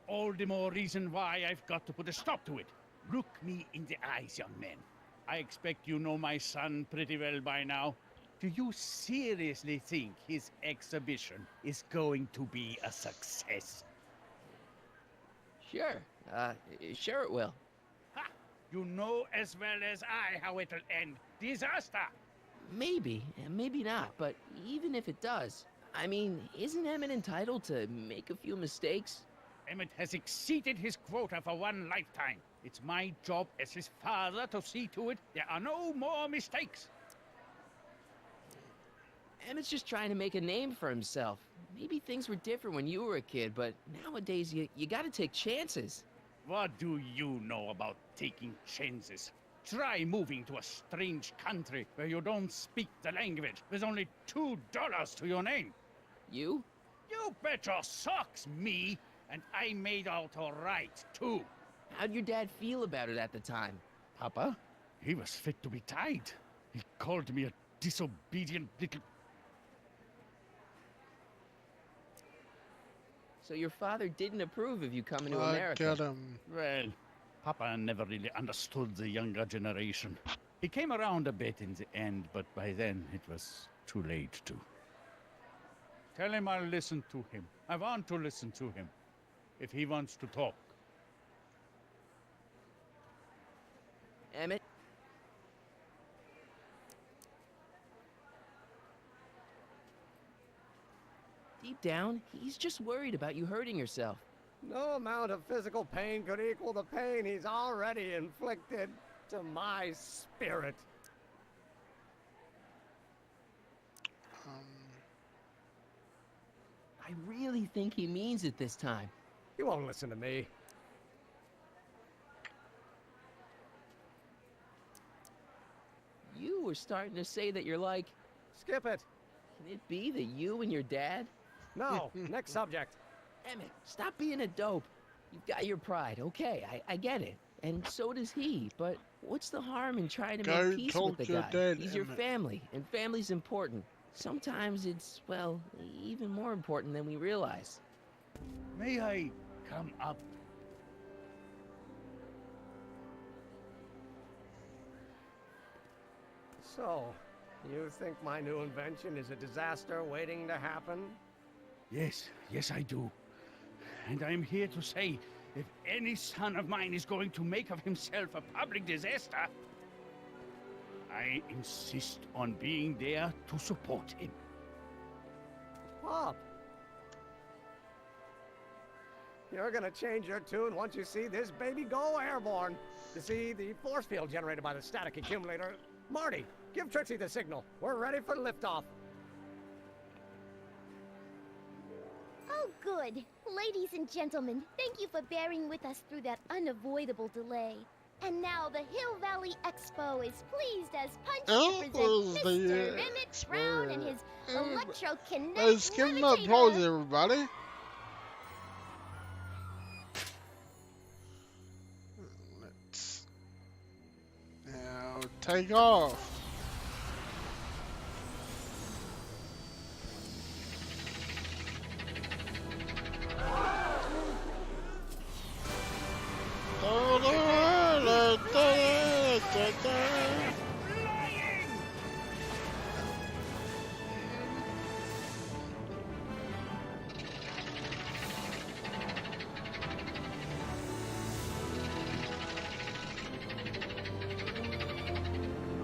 L: All the more reason why I've got to put a stop to it. Look me in the eyes, young man. I expect you know my son pretty well by now. Do you seriously think his exhibition is going to be a success?
B: Sure. Sure it will.
L: Ha! You know as well as I how it'll end. Disaster!
B: Maybe, and maybe not, but even if it does, I mean, isn't Emmett entitled to make a few mistakes?
L: Emmett has exceeded his quota for one lifetime. It's my job as his father to see to it there are no more mistakes.
B: Emmett's just trying to make a name for himself. Maybe things were different when you were a kid, but nowadays you gotta take chances.
L: What do you know about taking chances? Try moving to a strange country where you don't speak the language with only $2 to your name.
B: You?
L: You bet your socks, me! And I made out all right, too.
B: How'd your dad feel about it at the time?
L: Papa? He was fit to be tied. He called me a disobedient little...
B: So your father didn't approve of you coming to
A: I
B: America?
A: got him.
L: Well, Papa never really understood the younger generation. He came around a bit in the end, but by then it was too late to. Tell him I'll listen to him. I want to listen to him. If he wants to talk.
B: Emmett? Deep down, he's just worried about you hurting yourself.
N: No amount of physical pain could equal the pain he's already inflicted. to my spirit.
B: I really think he means it this time.
N: He won't listen to me.
B: You were starting to say that you're like...
N: Skip it.
B: Can it be that you and your dad?
N: No, next subject.
B: Emmett, stop being a dope. You've got your pride, okay, I get it. And so does he, but what's the harm in trying to
A: Go
B: make peace with
A: talk
B: the
A: to your
B: guy?
A: dad,
B: He's your
A: Emmett.
B: family, and family's important. Sometimes it's, well, even more important than we realize.
L: May I come up?
N: So, you think my new invention is a disaster waiting to happen?
L: Yes, yes I do. And I'm here to say, if any son of mine is going to make of himself a public disaster, I insist on being there to support him.
N: Pop! You're gonna change your tune once you see this baby go airborne. You see, the force field generated by the static accumulator. Marty, give Trixie the signal. We're ready for liftoff.
E: Oh, good. Ladies and gentlemen, thank you for bearing with us through that unavoidable delay. And now the Hill Valley Expo is pleased as punch to present Mr. Emmett Brown and his electrokinetic
A: Let's give him applause,
E: levitator.
A: everybody. Let's now take off.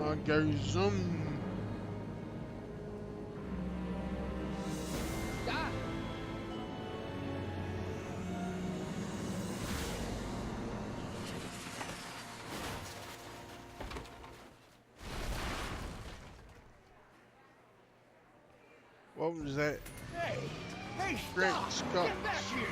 A: I'll go zoom.
B: Ah!
A: What was that?
L: Hey! Hey,
A: Great
L: stop!
A: Scott.
L: Get back here!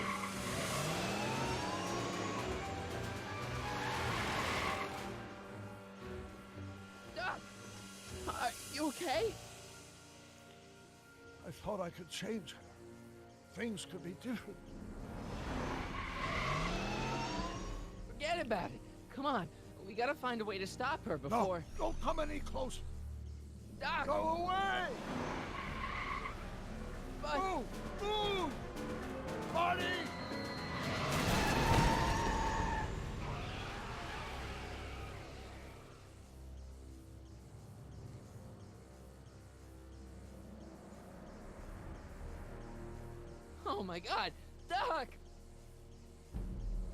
B: Doc! Are you okay?
D: I thought I could change her. Things could be different.
B: Forget about it. Come on. We gotta find a way to stop her before...
D: No, don't come any closer.
B: Doc!
D: Go away!
B: But...
D: Move! Move! Marty!
B: Oh my God! Doc!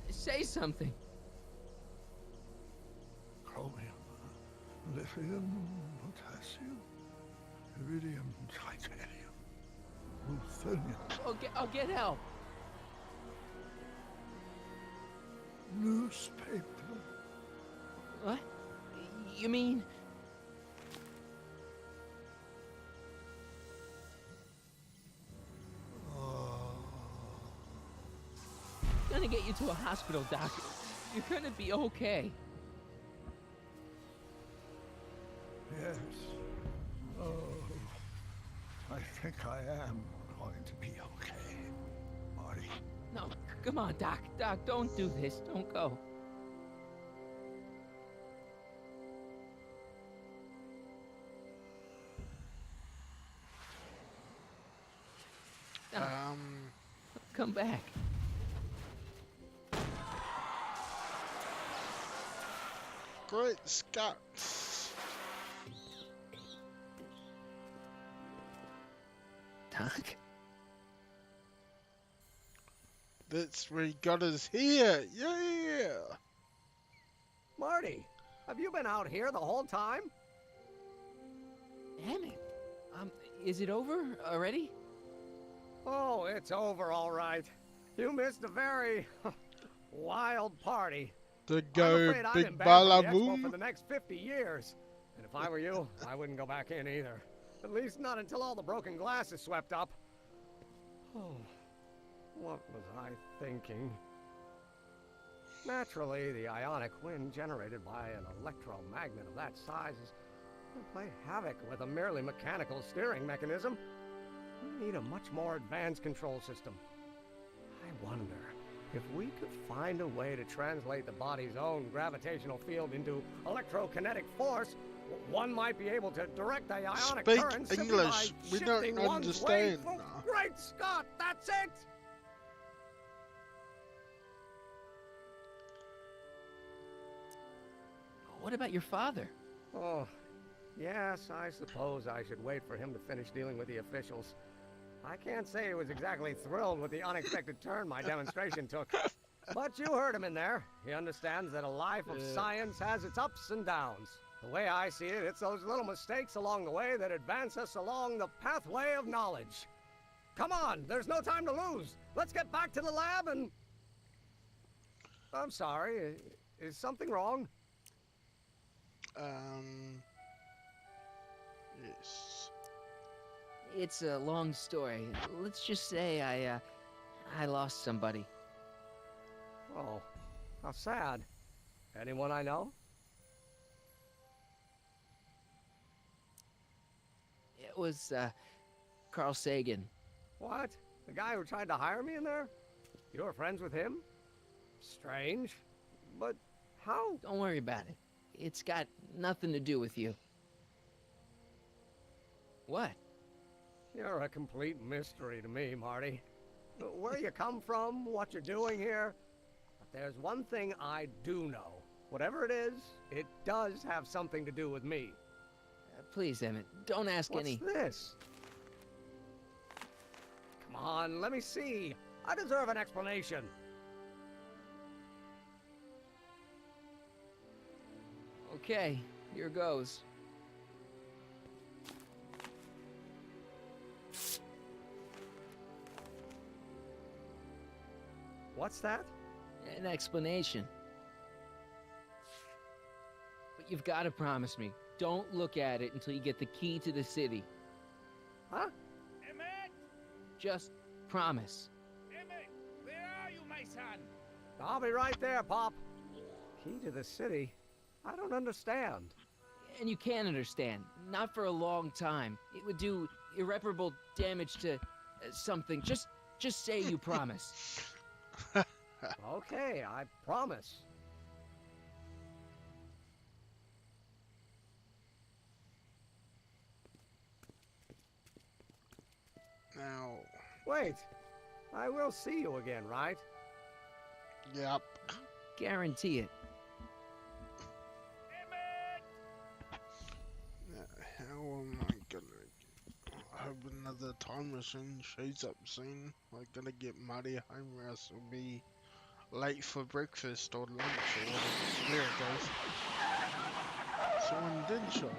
B: Say something.
D: Chromium, lithium, potassium, iridium, titanium, ruthenium,
B: I'll get help.
D: newspaper.
B: What? You mean... Gonna get you to a hospital, Doc. You're gonna be okay.
D: Yes. Oh, I think I am going to be okay, Marty.
B: No, come on, Doc. Doc, don't do this. Don't go. Doc, come back.
A: Great Scott.
B: Doc?
A: That's where he got us here. Yeah.
N: Marty, have you been out here the whole time?
B: Emmett, is it over already?
N: Oh, it's over all right. You missed a very wild party.
A: To
N: I'm
A: go
N: afraid I'm
A: big
N: in band for the expo
A: balaboom.
N: for the next 50 years. And if I were you, I wouldn't go back in either. At least not until all the broken glass is swept up. Oh, what was I thinking? Naturally, the ionic wind generated by an electromagnet of that size is going to play havoc with a merely mechanical steering mechanism. We need a much more advanced control system. I wonder if we could find a way to translate the body's own gravitational field into electrokinetic force. One might be able to direct the ionic
A: Speak
N: current simply
A: English.
N: by
A: We don't
N: shifting one's weight.
A: understand.
N: Oh, great Scott, that's it!
B: What about your father?
N: Oh, yes, I suppose I should wait for him to finish dealing with the officials. I can't say he was exactly thrilled with the unexpected turn my demonstration took. But you heard him in there. He understands that a life of science has its ups and downs. The way I see it, it's those little mistakes along the way that advance us along the pathway of knowledge. Come on, there's no time to lose. Let's get back to the lab and... I'm sorry, is something wrong?
A: Yes.
B: It's a long story. Let's just say I lost somebody.
N: Oh, how sad. Anyone I know?
B: It was, Carl Sagan.
N: What? The guy who tried to hire me in there? You were friends with him? Strange. But how?
B: Don't worry about it. It's got nothing to do with you. What?
N: You're a complete mystery to me, Marty. Where you come from, what you're doing here. But there's one thing I do know. Whatever it is, it does have something to do with me.
B: Please, Emmett, don't ask any...
N: What's this? Come on, let me see. I deserve an explanation.
B: Okay, here goes.
N: What's that?
B: An explanation. But you've got to promise me, don't look at it until you get the key to the city.
N: Huh?
M: Emmett!
B: Just promise.
M: Emmett, where are you, my son?
N: I'll be right there, Pop. Key to the city? I don't understand.
B: And you can understand. Not for a long time. It would do irreparable damage to something. Just say you promise.
N: Okay, I promise.
A: Now.
N: Wait. I will see you again, right?
A: Yep.
B: Guarantee it.
A: How am I gonna have another time machine shows up soon? We're gonna get Marty home, or else we'll be late for breakfast or lunch or whatever. There it goes. Someone did show up.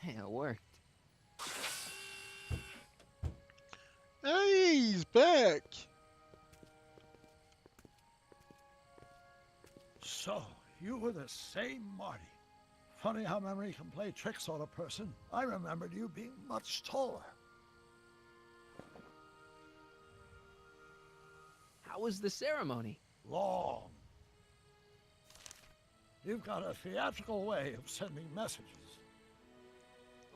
B: Hey, it worked.
A: Hey, he's back!
D: So, you were the same Marty. Funny how memory can play tricks on a person. I remembered you being much taller.
B: How was the ceremony?
D: Long. You've got a theatrical way of sending messages.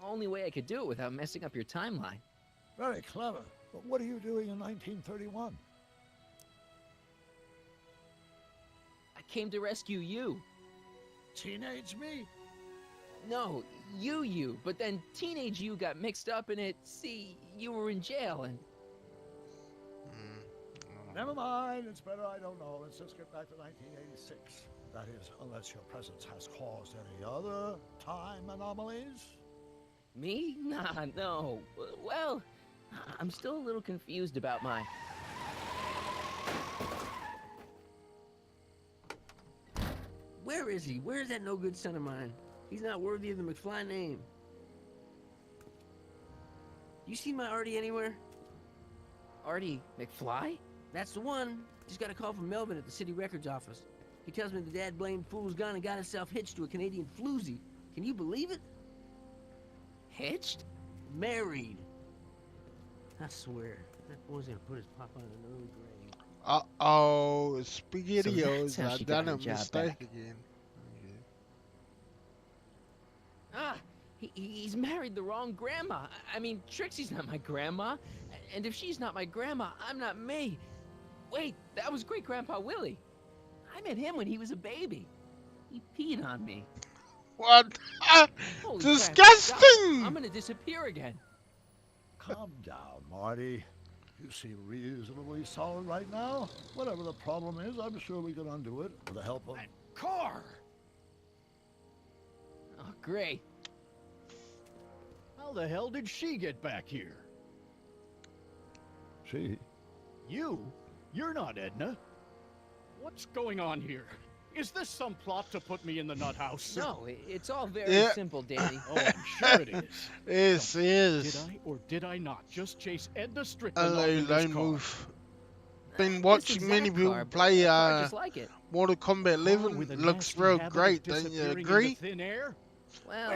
B: Only way I could do it without messing up your timeline.
D: Very clever. But what are you doing in 1931?
B: I came to rescue you.
D: Teenage me?
B: No, you. But then teenage you got mixed up in it. See, you were in jail and...
D: Never mind. It's better I don't know. Let's just get back to 1986. That is, unless your presence has caused any other time anomalies.
B: Me? Nah, no. Well, I'm still a little confused about my...
O: Where is he? Where's that no good son of mine? He's not worthy of the McFly name. You see my Artie anywhere?
B: Artie McFly?
O: That's the one. Just got a call from Melvin at the city records office. He tells me the dad-blamed fool's gone and got himself hitched to a Canadian floozy. Can you believe it?
B: Hitched?
O: Married. I swear, that boy's gonna put his papa in an early grave.
A: Uh-oh, SpaghettiOs.
B: So that's how
A: I
B: she got
A: done
B: her
A: a
B: job
A: mistake
B: back.
A: again. Okay.
B: Ah, he's married the wrong grandma. I mean, Trixie's not my grandma. And if she's not my grandma, I'm not me. Wait, that was great-grandpa Willie. I met him when he was a baby. He peed on me.
A: What?
B: Holy
A: Disgusting!
B: Crap. I'm gonna disappear again.
D: Calm down, Marty. You seem reasonably solid right now. Whatever the problem is, I'm sure we can undo it with the help of...
L: Car!
B: Oh, great.
I: How the hell did she get back here?
D: She?
I: You? You're not Edna. What's going on here? Is this some plot to put me in the nut house?
B: No, it's all very
A: Yeah.
B: simple, Danny.
I: Oh, I'm sure it is.
A: Yes,
I: Did
A: yes.
I: I or did I not just chase Edna Strickland off
A: Hello,
I: in this
A: Lone
I: car?
A: Wolf. Been
B: This
A: watching
B: exact
A: many people
B: car, but
A: play
B: a car just like it.
A: Mortal Kombat
I: Car
A: 11.
I: with a
A: Looks
I: nasty
A: real
I: habit of
A: great, don't you
I: disappearing into
A: agree?
I: thin air?
B: Well,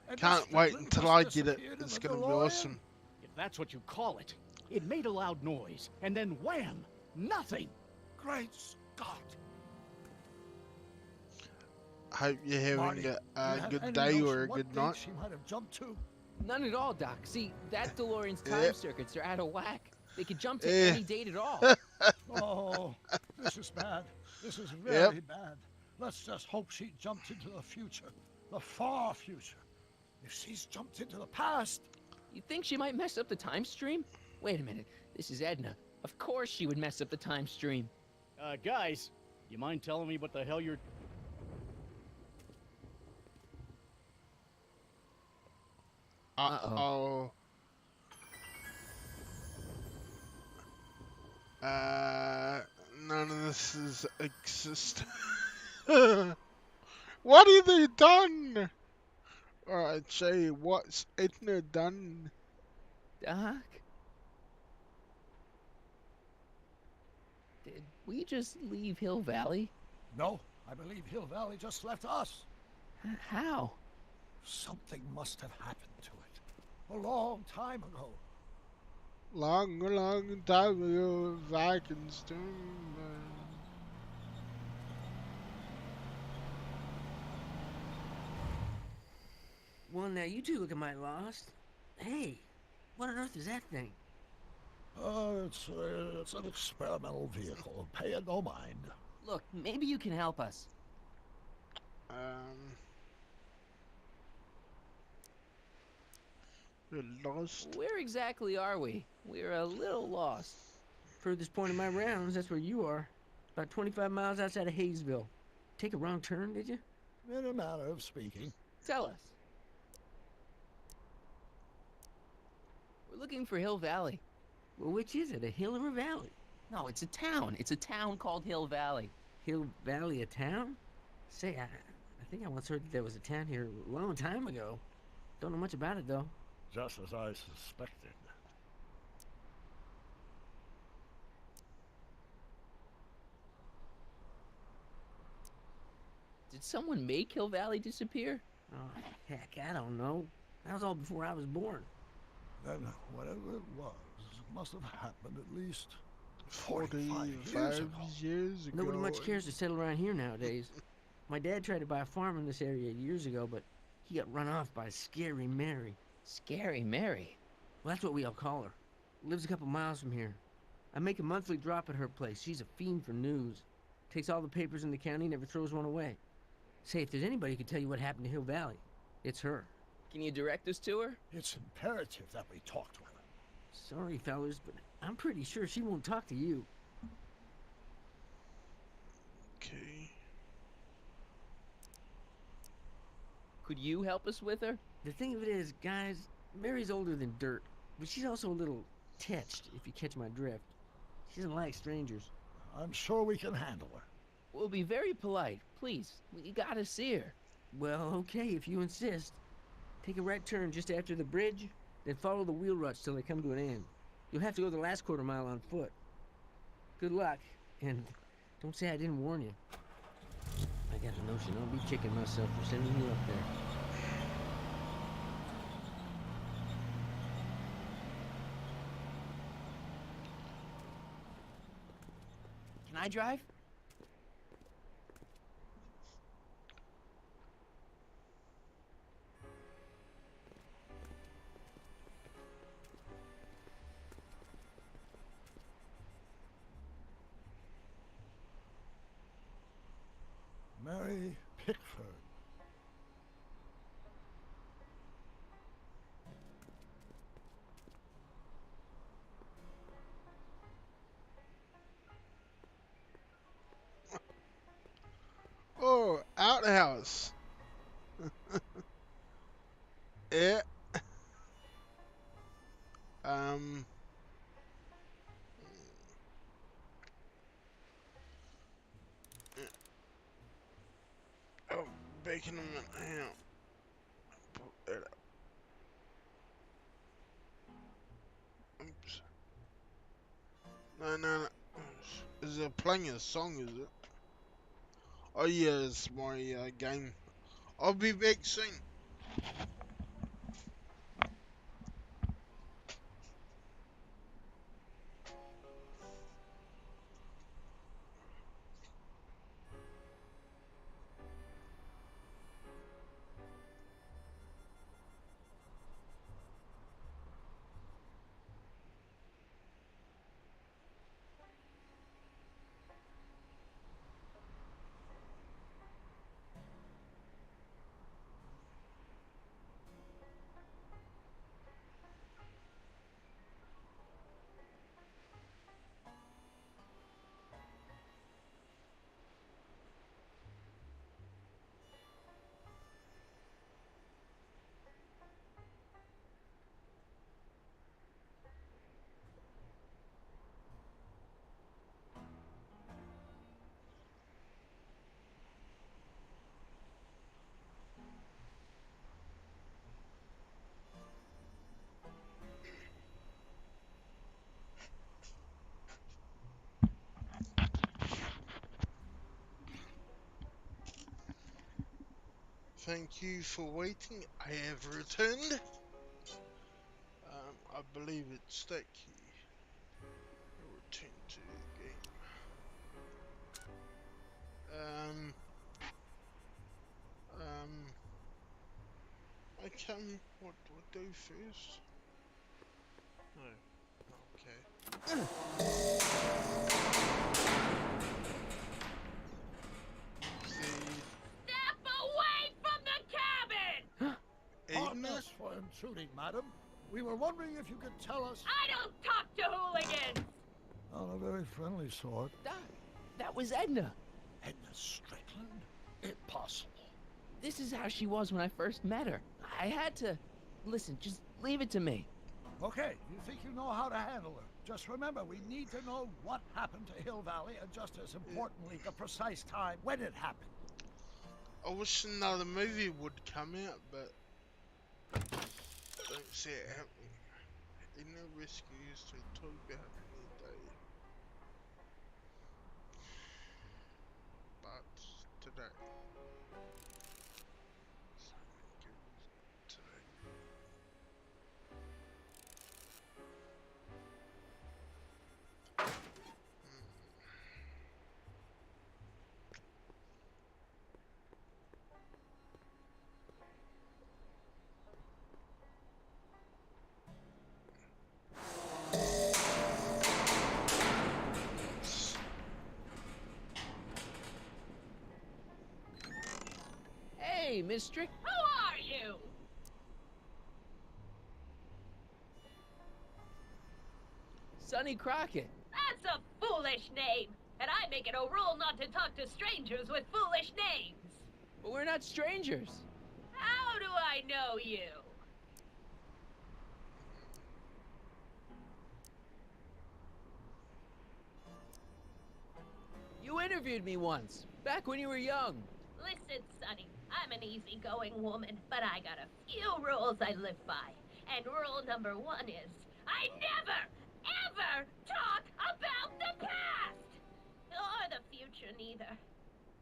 D: And
A: Can't
D: Mr.
A: wait
D: Strickland
A: until
D: just
A: I get it.
D: disappeared in
A: It's
D: the
A: gonna be
D: DeLorean?
A: awesome.
I: If that's what you call it. It made a loud noise, and then wham! Nothing!
D: Great Scott!
A: Hope you're having
D: Marty,
A: a
D: do you have
A: good
D: any
A: day or
D: notion
A: a
D: what
A: good
D: date
A: night.
D: she might have jumped to?
B: none at all, Doc. See, that DeLorean's time
A: Yeah.
B: circuits are out of whack. They could jump to
A: Yeah.
B: any date at all.
D: Oh, this is bad. This is very bad. Let's just hope she jumped into the future. The far future. If she's jumped into the past...
B: You think she might mess up the time stream? Wait a minute. This is Edna. Of course she would mess up the time stream.
I: Guys, you mind telling me what the hell you're...
A: Uh-oh. None of this is exist. What have they done? Alright, Jay, what's Edna done?
B: Doc? Did we just leave Hill Valley?
D: No, I believe Hill Valley just left us.
B: How?
D: Something must have happened to it. A long time ago.
A: Long time ago, Vikings turned.
O: Well, now you two look mighty lost. Hey, what on earth is that thing?
D: It's an experimental vehicle. Pay it no mind.
B: Look, maybe you can help us.
A: You're lost.
B: Where exactly are we? We're a little lost.
O: Furthest point of my rounds, that's where you are. About 25 miles outside of Hayesville. Take a wrong turn, did you?
D: In a manner of speaking.
B: Tell us. We're looking for Hill Valley.
O: Well, which is it, a hill or a valley?
B: No, it's a town. It's a town called Hill Valley.
O: Hill Valley, a town? Say, I think I once heard that there was a town here a long time ago. Don't know much about it, though.
D: Just as I suspected.
B: Did someone make Hill Valley disappear?
O: Oh, heck, I don't know. That was all before I was born.
D: Then whatever it was must have happened at least 45 years ago.
A: years ago.
O: Nobody much cares to settle around here nowadays. My dad tried to buy a farm in this area years ago, but he got run off by Scary Mary.
B: Scary Mary?
O: Well, that's what we all call her. Lives a couple miles from here. I make a monthly drop at her place. She's a fiend for news. Takes all the papers in the county, never throws one away. Say, if there's anybody who can tell you what happened to Hill Valley, it's her.
B: Can you direct us to her?
D: It's imperative that we talk to her.
O: Sorry, fellas, but I'm pretty sure she won't talk to you.
A: Okay.
B: Could you help us with her?
O: The thing of it is, guys, Mary's older than dirt, but she's also a little tetched, if you catch my drift. She doesn't like strangers.
D: I'm sure we can handle her.
B: We'll be very polite. Please, we gotta see her.
O: Well, okay, if you insist. Take a right turn just after the bridge, then follow the wheel ruts till they come to an end. You'll have to go the last quarter mile on foot. Good luck, and don't say I didn't warn you. I got a notion I'll be kicking myself for sending you up there.
B: Can I drive?
D: Mary Pickford.
A: Oh, outhouse. Yeah. Um. Oh, bacon and ham. Put it up. Oops. No, no, no. Is it playing a song, is it? Oh, yeah, it's my game. I'll be back soon. Thank you for waiting. I have returned. I believe it's that key. Return to the game. Okay. What do I do first? No. Okay.
M: Step away from the cabin!
D: Pardon us for intruding, madam. We were wondering if you could tell us...
M: I don't talk to hooligans!
D: On a very friendly sort.
B: That was Edna.
D: Edna Strickland? Impossible.
B: This is how she was when I first met her. I had to... Listen, just leave it to me.
D: Okay, you think you know how to handle her. Just remember, we need to know what happened to Hill Valley, and just as importantly, the precise time when it happened.
A: I wish another movie would come out, but I don't see it happening. Edna rescues to talk about any day. But today.
B: Hey, Miss Strick.
M: Who are you?
B: Sonny Crockett.
M: That's a foolish name, and I make it a rule not to talk to strangers with foolish names.
B: But we're not strangers.
M: How do I know you?
B: You interviewed interviewed me once, back when you were young.
P: Listen, Sonny, I'm an easygoing woman, but I got a few rules I live by. And rule number 1 is, I never, ever talk about the past! Or the future, neither.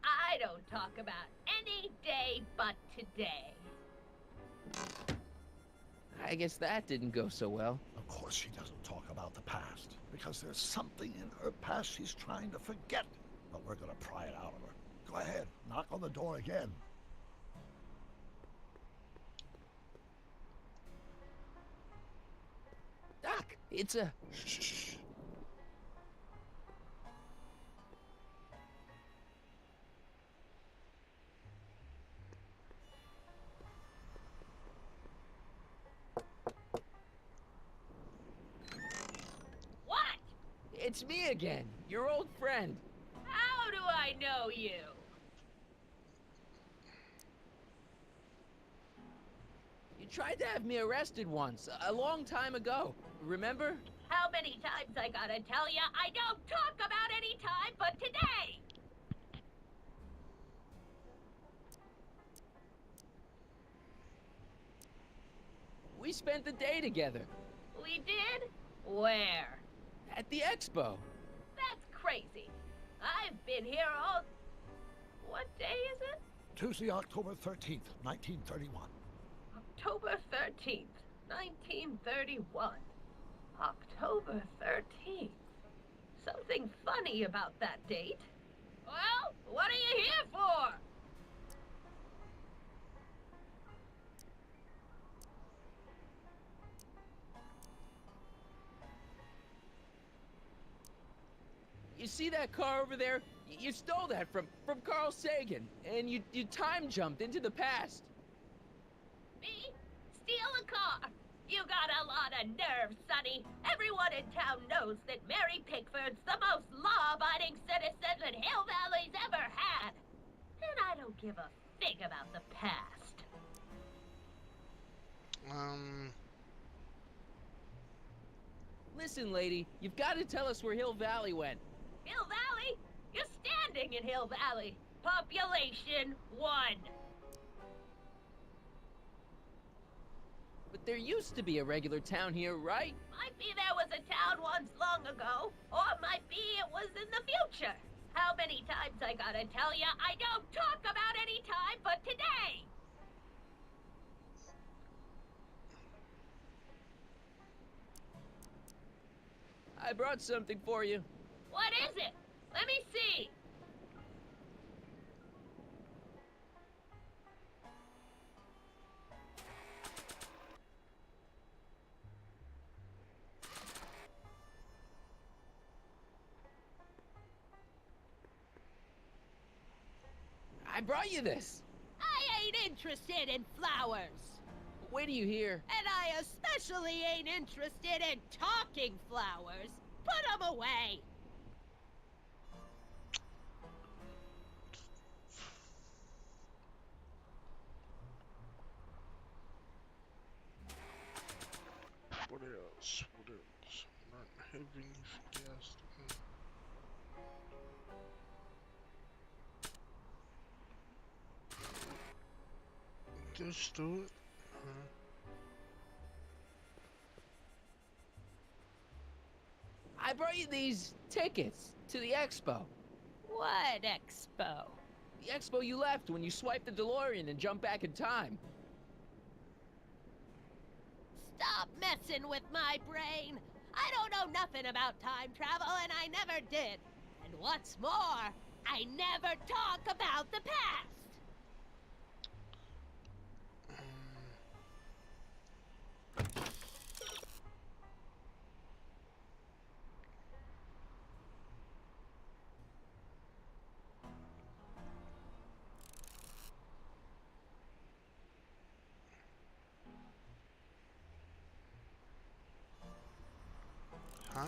P: I don't talk about any day but today.
B: I guess that didn't go so well.
D: Of course she doesn't talk about the past, because there's something in her past she's trying to forget. But we're gonna pry it out of her. Go ahead, knock on the door again.
B: Doc, it's a...
D: Shh.
P: What?
B: It's me again, your old friend.
P: How do I know you?
B: You tried to have me arrested once, a long time ago. Remember?
P: How many times I gotta tell ya, I don't talk about any time but today!
B: We spent the day together.
P: We did? Where?
B: At the expo.
P: That's crazy. I've been here all... What day is it?
D: Tuesday, October 13th, 1931.
P: October 13th, 1931. October 13th. Something funny about that date. Well, what are you here for?
B: You see that car over there? You stole that from Carl Sagan, and you time jumped into the past.
P: Me? Steal a car? You got a lot of nerve, Sonny. Everyone in town knows that Mary Pickford's the most law-abiding citizen that Hill Valley's ever had. And I don't give a fig about the past.
B: Listen, lady, you've got to tell us where Hill Valley went.
P: Hill Valley? You're standing in Hill Valley. Population 1.
B: But there used to be a regular town here, right?
P: Might be there was a town once long ago, or might be it was in the future. How many times I gotta tell ya, I don't talk about any time but today!
B: I brought something for you.
P: What is it? Let me see.
B: I brought you this.
P: I ain't interested in flowers.
B: Wait till you hear.
P: And I especially ain't interested in talking flowers. Put 'em away.
A: What else? What else? Not having gas. Just do it.
B: I brought you these tickets to the expo.
P: What expo?
B: The expo you left when you swiped the DeLorean and jumped back in time.
P: Stop messing with my brain. I don't know nothing about time travel, and I never did. And what's more, I never talk about the past.
A: Huh?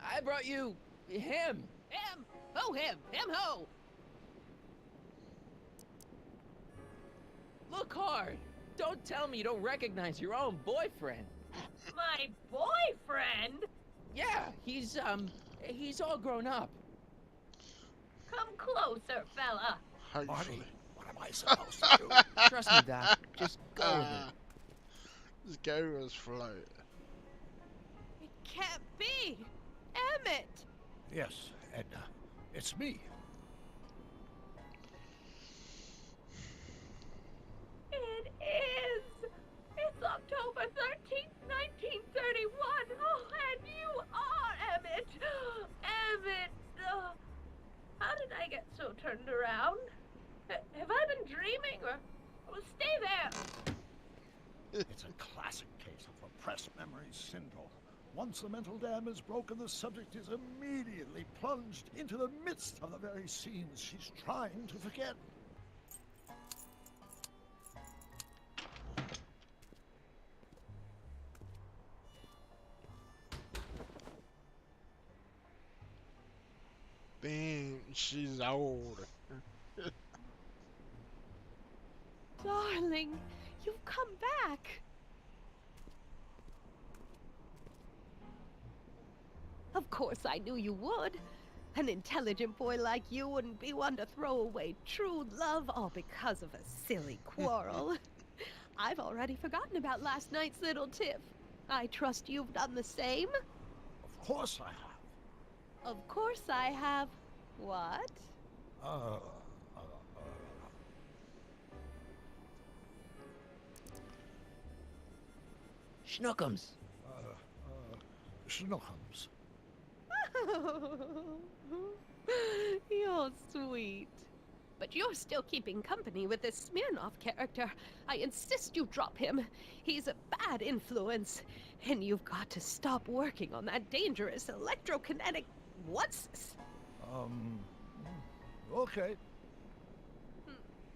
B: I brought you him.
P: Him? Who him? Him who?
B: Look hard. Don't tell me you don't recognize your own boyfriend.
P: My boyfriend?
B: Yeah, he's all grown up.
P: Come closer, fella.
A: Hopefully.
D: What am I supposed to do?
B: Trust me, Doc. Just go with it.
A: Just go with his flow.
H: It can't be! Emmett!
D: Yes, Edna. It's me.
P: It is! It's October 13th, 1931! Oh, and you are Emmett! Emmett! How did I get so turned around? Have I been dreaming, or stay there?
D: It's a classic case of repressed memory syndrome. Once the mental dam is broken, the subject is immediately plunged into the midst of the very scenes she's trying to forget.
A: Damn, she's old.
H: Darling, you've come back. Of course I knew you would. An intelligent boy like you wouldn't be one to throw away true love all because of a silly quarrel. I've already forgotten about last night's little tiff. I trust you've done the same?
D: Of course I have.
H: Of course I have. What?
B: Schnookums.
D: Schnookums.
H: You're sweet. But you're still keeping company with this Smirnoff character. I insist you drop him. He's a bad influence. And you've got to stop working on that dangerous electrokinetic... What's this?
D: Okay.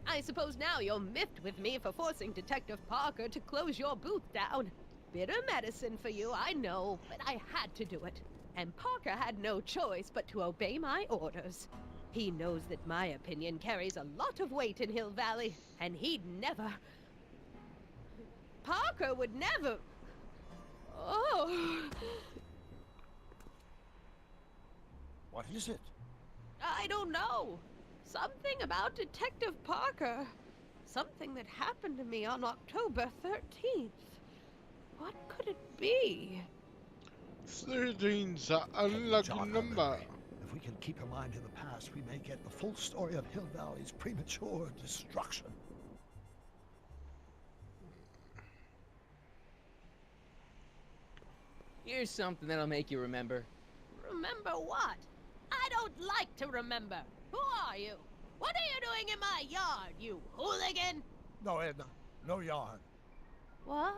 H: I suppose now you're miffed with me for forcing Detective Parker to close your booth down. Bitter medicine for you, I know, but I had to do it. And Parker had no choice but to obey my orders. He knows that my opinion carries a lot of weight in Hill Valley, and he'd never... Parker would never... Oh...
D: What is it?
H: I don't know. Something about Detective Parker. Something that happened to me on October 13th. What could it be?
A: 13's an unlucky number.
D: If we can keep your mind in the past, we may get the full story of Hill Valley's premature destruction.
B: Here's something that'll make you remember.
H: Remember what? I don't like to remember. Who are you? What are you doing in my yard, you hooligan?
D: No, Edna. No yarn.
H: What?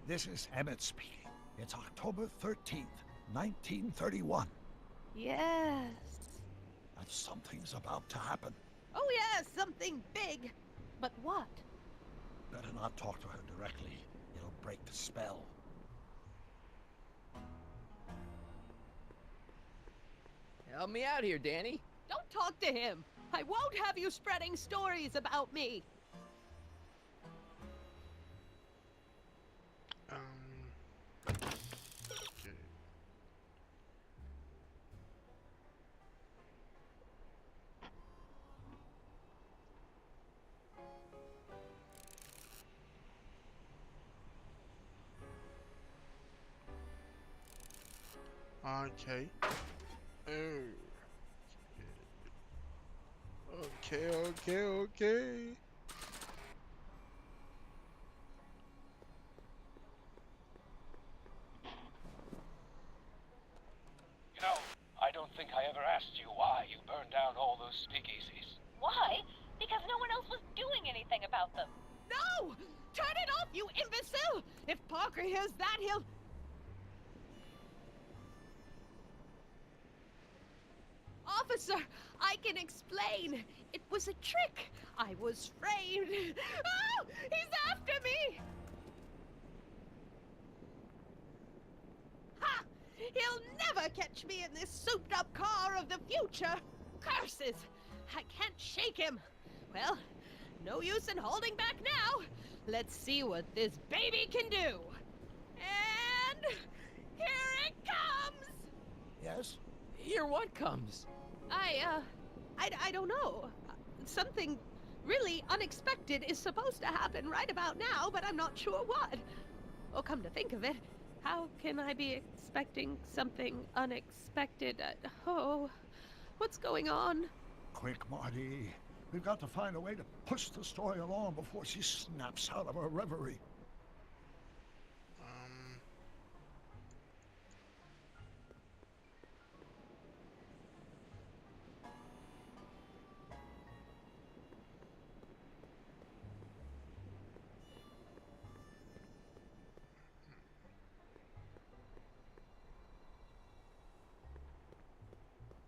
D: This is Emmett speaking. It's October 13th, 1931.
H: Yes.
D: And something's about to happen.
H: Oh yes, something big. But what?
D: Better not talk to her directly. It'll break the spell.
B: Help me out here, Danny.
H: Don't talk to him. I won't have you spreading stories about me.
A: Okay. Okay.
J: You know, I don't think I ever asked you why you burned down all those speakeasies.
H: Why? Because no one else was doing anything about them. No! Turn it off, you imbecile! If Parker hears that, he'll... Officer, I can explain. It was a trick. I was framed. Oh! He's after me! Ha! He'll never catch me in this souped-up car of the future. Curses! I can't shake him. Well, no use in holding back now.
Q: Let's see what this baby can do. And here it comes!
N: Yes?
B: Here what comes?
Q: I don't know. Something really unexpected is supposed to happen right about now, but I'm not sure what. Oh, come to think of it, how can I be expecting something unexpected? Oh, what's going on?
D: Quick, Marty. We've got to find a way to push the story along before she snaps out of her reverie.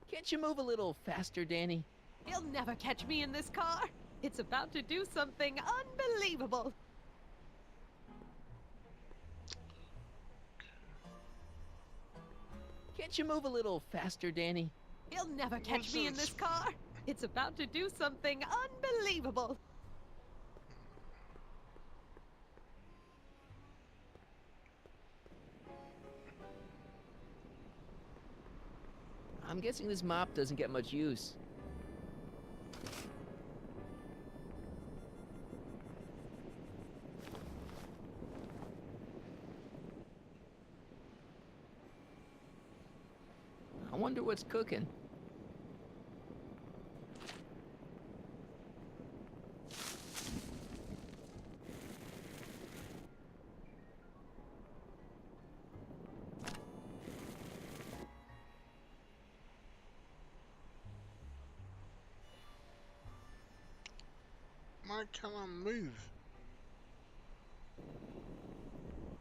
B: Can't you move a little faster, Danny?
Q: You'll never catch me in this car. It's about to do something unbelievable.
B: Can't you move a little faster, Danny?
Q: You'll never catch me in this car. It's about to do something unbelievable.
B: I'm guessing this mop doesn't get much use. I wonder what's cooking.
A: Why can't I move?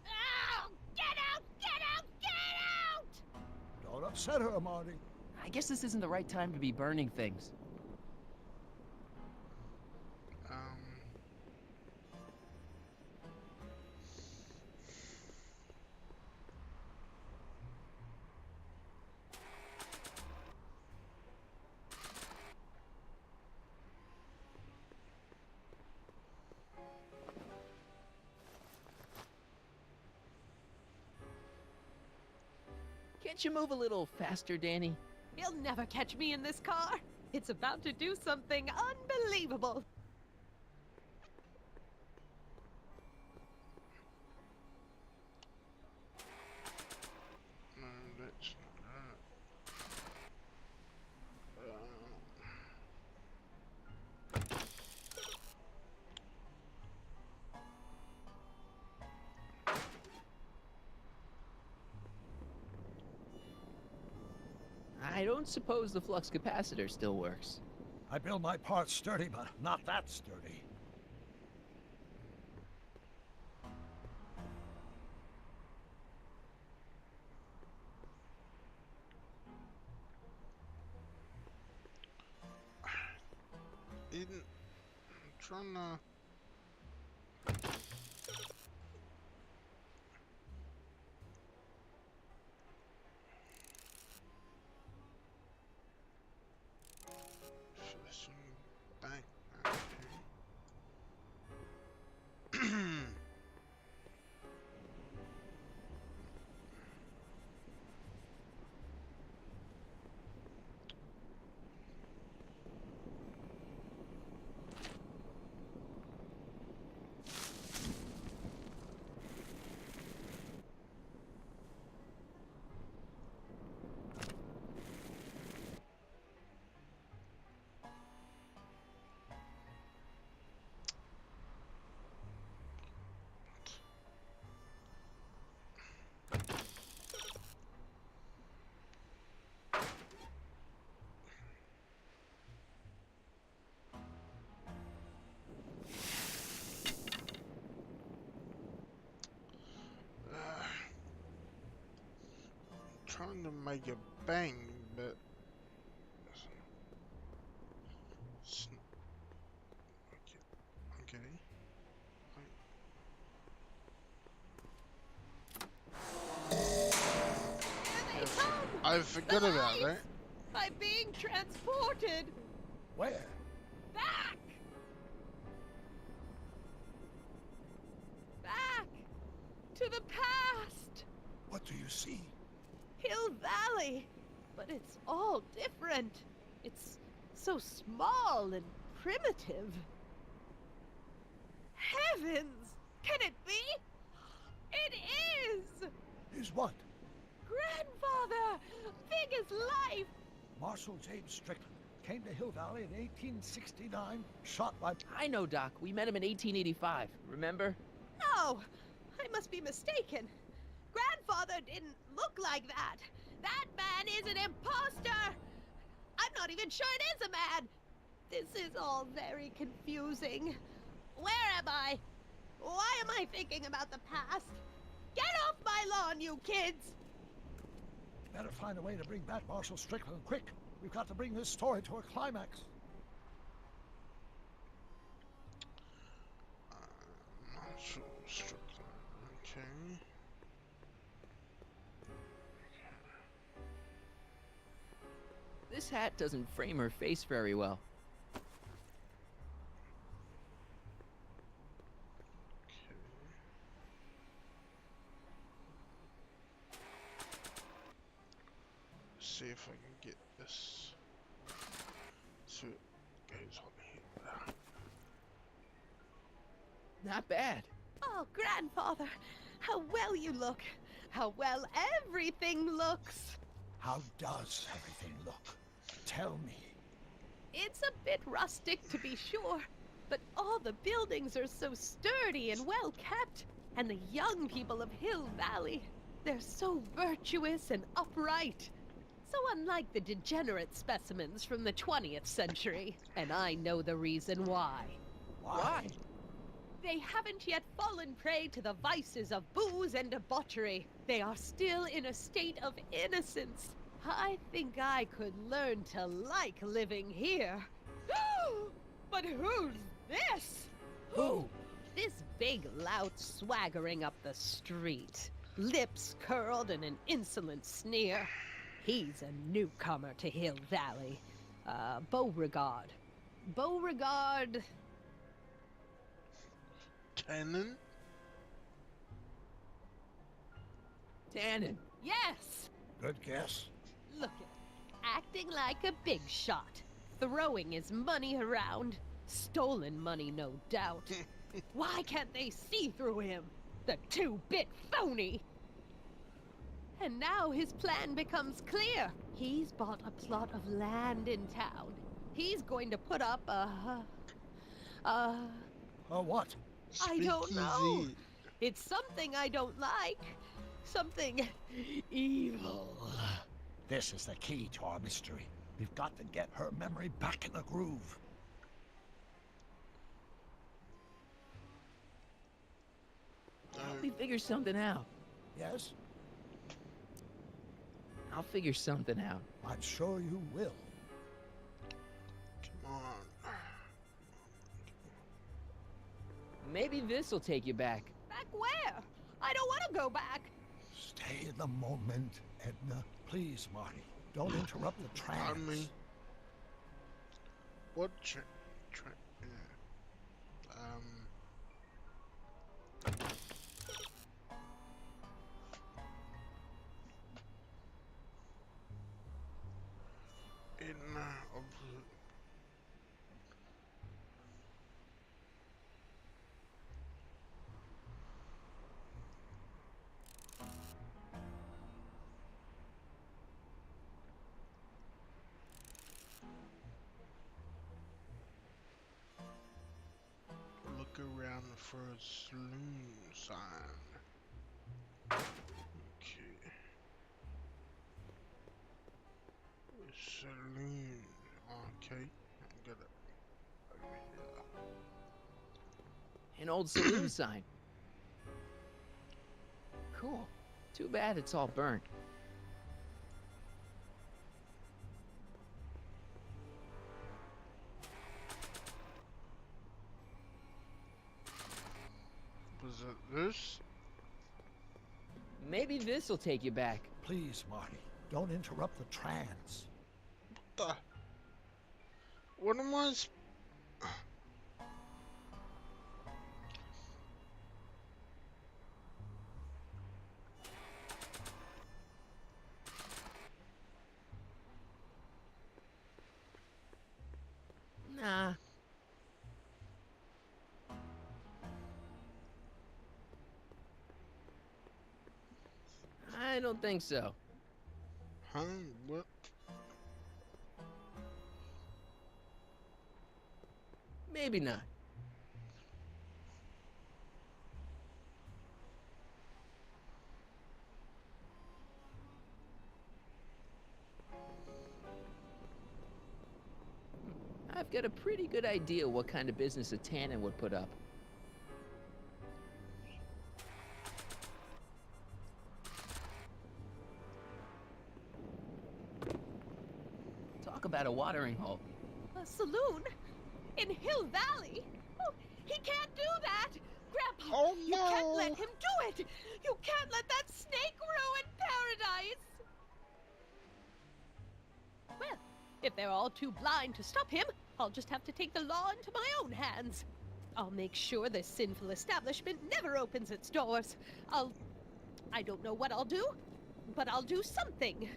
Q: Ow! Get out! Get out! Get out!
D: Don't upset her, Marty.
B: I guess this isn't the right time to be burning things. Can't you move a little faster, Danny?
Q: You'll never catch me in this car. It's about to do something unbelievable.
A: No, that's not.
B: I don't suppose the flux capacitor still works.
D: I build my parts sturdy, but not that sturdy.
A: I'm trying to. Back. Trying to make a bang, but okay. I forgot about that.
Q: I'm being transported.
D: Where?
Q: Back! to the past.
D: What do you see?
Q: Hill Valley. But it's all different. It's so small and primitive. Heavens! Can it be? It is!
D: Is what?
Q: Grandfather! Big as life!
D: Marshal James Strickland came to Hill Valley in 1869, shot by...
B: I know, Doc. We met him in 1885. Remember?
Q: No! I must be mistaken. Grandfather didn't look like that. That man is an imposter! I'm not even sure it is a man! This is all very confusing. Where am I? Why am I thinking about the past? Get off my lawn, you kids!
D: Better find a way to bring back Marshal Strickland, quick! We've got to bring this story to a climax.
A: Marshal Strickland, okay.
B: This hat doesn't frame her face very well.
A: See if I can get this so it goes on here.
B: Not bad.
Q: Oh, Grandfather, how well you look. How well everything looks.
D: How does everything look? Tell me.
Q: It's a bit rustic, to be sure, but all the buildings are so sturdy and well kept. And the young people of Hill Valley, they're so virtuous and upright. So unlike the degenerate specimens from the 20th century. And I know the reason why.
D: Why?
Q: They haven't yet fallen prey to the vices of booze and debauchery. They are still in a state of innocence. I think I could learn to like living here. But who's this?
D: Who?
Q: This big lout swaggering up the street. Lips curled in an insolent sneer. He's a newcomer to Hill Valley. Beauregard. Beauregard...
A: Tannen?
B: Tannen.
Q: Yes!
D: Good guess.
Q: Look at him, acting like a big shot, throwing his money around. Stolen money, no doubt. Why can't they see through him? The two-bit phony! And now his plan becomes clear. He's bought a plot of land in town. He's going to put up a
D: what?
Q: I don't know.
A: Speakeasy.
Q: It's something I don't like. Something evil.
D: This is the key to our mystery. We've got to get her memory back in the groove.
B: Help me figure something out.
D: Yes?
B: I'll figure something out.
D: I'm sure you will.
A: Come on.
B: Maybe this'll take you back.
Q: Back where? I don't want to go back.
D: Stay in the moment, Edna. Please, Marty. Don't interrupt the trance.
A: Pardon me. What Edna of look around for a saloon sign. Okay. Saloon. Okay. I got it. Over here.
B: An old saloon sign. Cool. Too bad it's all burnt.
A: Was it this?
B: Maybe this'll take you back.
D: Please, Marty. Don't interrupt the trance.
A: What am I
B: don't think so.
A: Huh? What?
B: Maybe not. I've got a pretty good idea what kind of business a tannin would put up. Talk about a watering hole.
Q: A saloon? In Hill Valley? Oh, he can't do that! Grandpa,
A: Oh,
Q: you can't
A: no.
Q: let him do it! You can't let that snake ruin paradise! Well, if they're all too blind to stop him, I'll just have to take the law into my own hands. I'll make sure this sinful establishment never opens its doors. I don't know what I'll do, but I'll do something.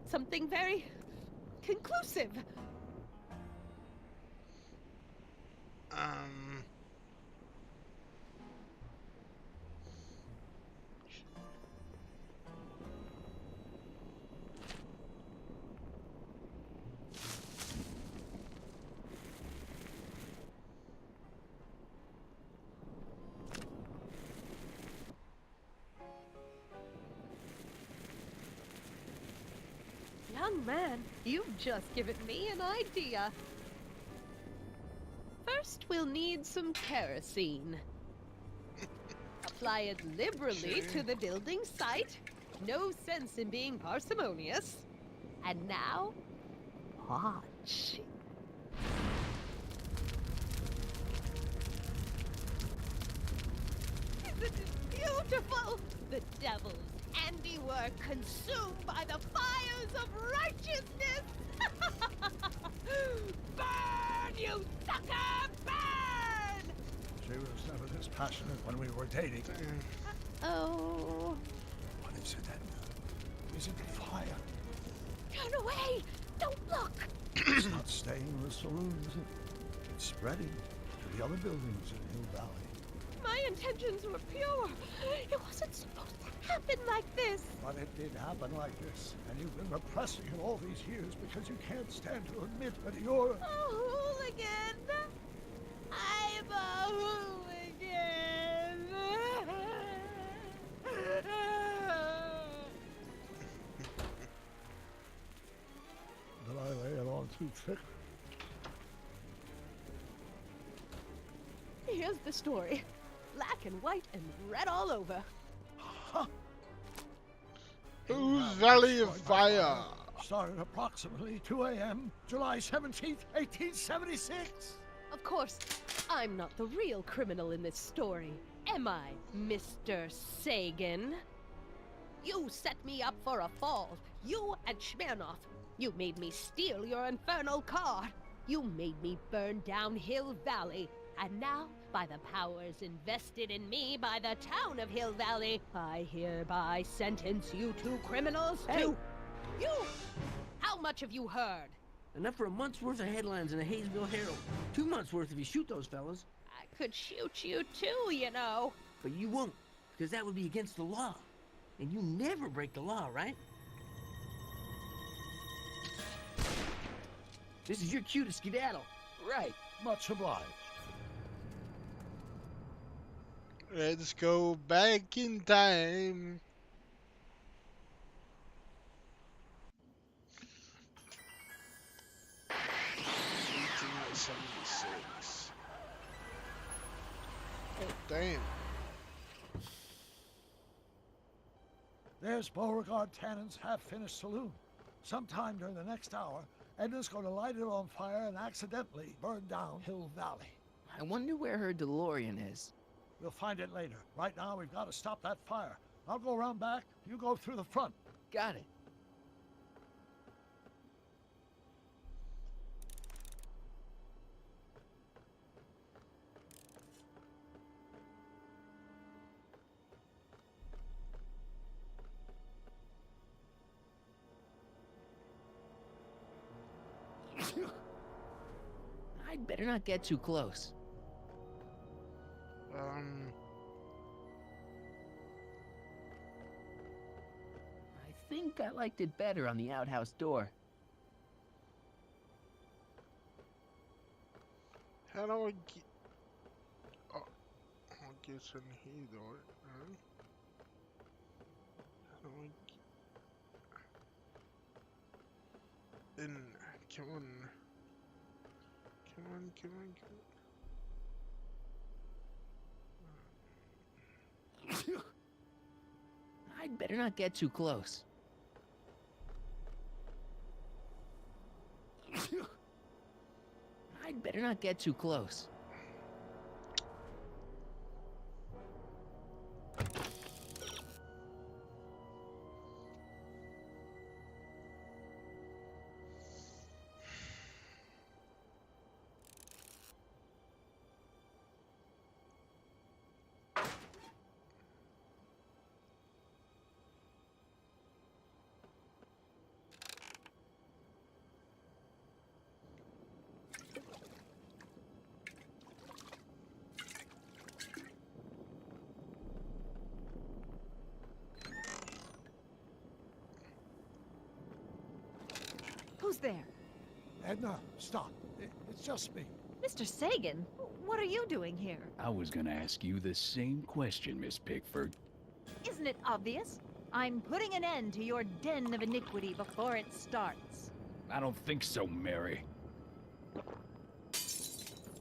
Q: Something very conclusive. Young man, you've just given me an idea. First, we'll need some kerosene. Apply it liberally to the building site. No sense in being parsimonious. And now, watch. Isn't it beautiful? The devil's handiwork consumed by the fires of righteousness! Burn, you sucker! Burn!
D: She was never this passionate when we were dating.
Q: Oh.
D: What is it then? Is it the fire?
Q: Turn away! Don't look!
D: It's not staying in the saloon, is it? It's spreading to the other buildings in Hill Valley.
Q: My intentions were pure. It wasn't supposed to happen like this.
D: But it did happen like this, and you've been repressing it all these years because you can't stand to admit that you're...
Q: A hooligan. I'm a hooligan.
D: Did I lay it on too thick?
Q: Here's the story. Black and white and red all over.
A: Who's Valley of Fire?
D: Started approximately 2 a.m., July 17th, 1876.
Q: Of course, I'm not the real criminal in this story, am I, Mr. Sagan? You set me up for a fall. You and Smirnoff. You made me steal your infernal car. You made me burn down Hill Valley. And now, by the powers invested in me by the town of Hill Valley, I hereby sentence you two criminals to... You! How much have you heard?
O: Enough for a month's worth of headlines in the Hayesville Herald. 2 months worth if you shoot those fellas.
Q: I could shoot you too, you know.
O: But you won't, because that would be against the law. And you never break the law, right? This is your cue to skedaddle.
B: Right.
D: Much obliged.
A: Let's go back in time. '76. Oh, damn.
D: There's Beauregard Tannen's half-finished saloon. Sometime during the next hour, Edna's going to light it on fire and accidentally burn down Hill Valley.
B: I wonder where her DeLorean is.
D: We'll find it later. Right now, we've got to stop that fire. I'll go around back. You go through the front.
B: Got it. I'd better not get too close. think I liked it better on the outhouse door.
A: How do I get... Oh, I guess in here though, no? How do I get... In... Come on. Come on, come on, come on.
B: I'd better not get too close. I'd better not get too close.
H: Who's there?
D: Edna, stop. It's just me.
H: Mr. Sagan, what are you doing here?
I: I was gonna ask you the same question, Miss Pickford.
H: Isn't it obvious? I'm putting an end to your den of iniquity before it starts.
I: I don't think so, Mary.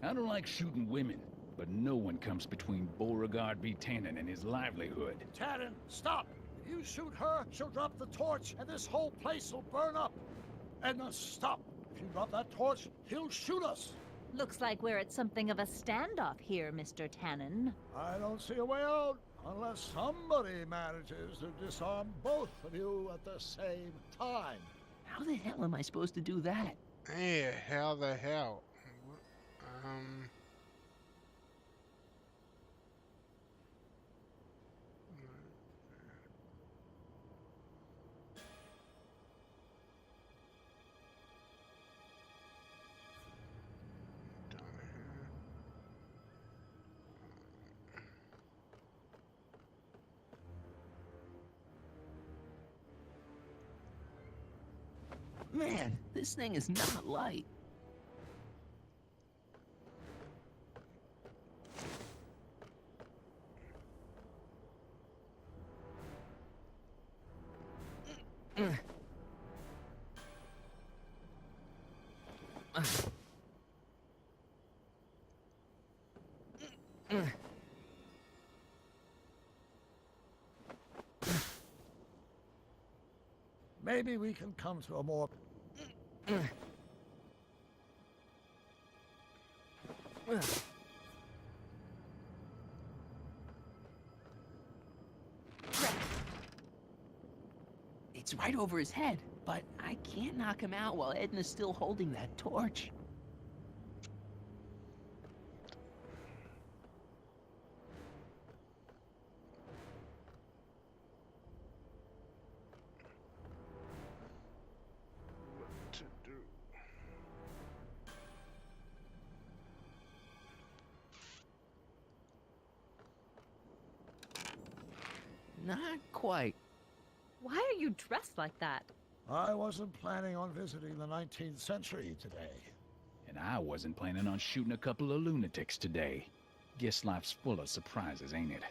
I: I don't like shooting women, but no one comes between Beauregard B. Tannen and his livelihood.
D: Tannen, stop! If you shoot her, she'll drop the torch, and this whole place will burn up. Edna, stop! If you drop that torch, he'll shoot us!
H: Looks like we're at something of a standoff here, Mr. Tannen.
D: I don't see a way out, unless somebody manages to disarm both of you at the same time.
B: How the hell am I supposed to do that?
A: Yeah, how the hell?
B: Man, this thing is not light.
D: Maybe we can come to a more...
B: It's right over his head, but I can't knock him out while Edna's still holding that torch.
A: What to do?
B: Not quite.
H: Why are you dressed like that?
D: I wasn't planning on visiting the 19th century today.
I: And I wasn't planning on shooting a couple of lunatics today. Guess life's full of surprises, ain't it?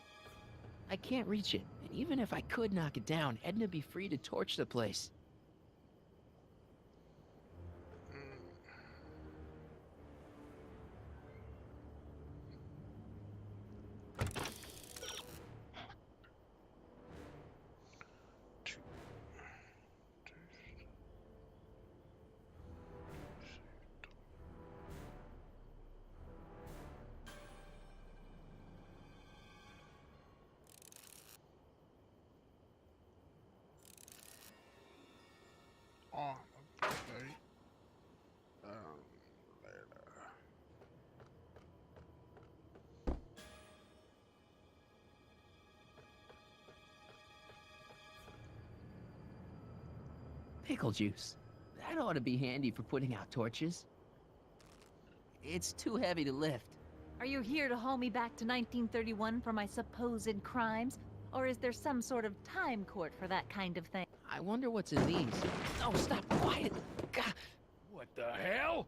B: I can't reach it, and even if I could knock it down, Edna'd be free to torch the place.
A: Oh, okay. Later.
B: Pickle juice. That ought to be handy for putting out torches. It's too heavy to lift.
H: Are you here to haul me back to 1931 for my supposed crimes? Or is there some sort of time court for that kind of thing?
B: I wonder what's in these. Oh, stop! Quiet! God.
L: What the hell?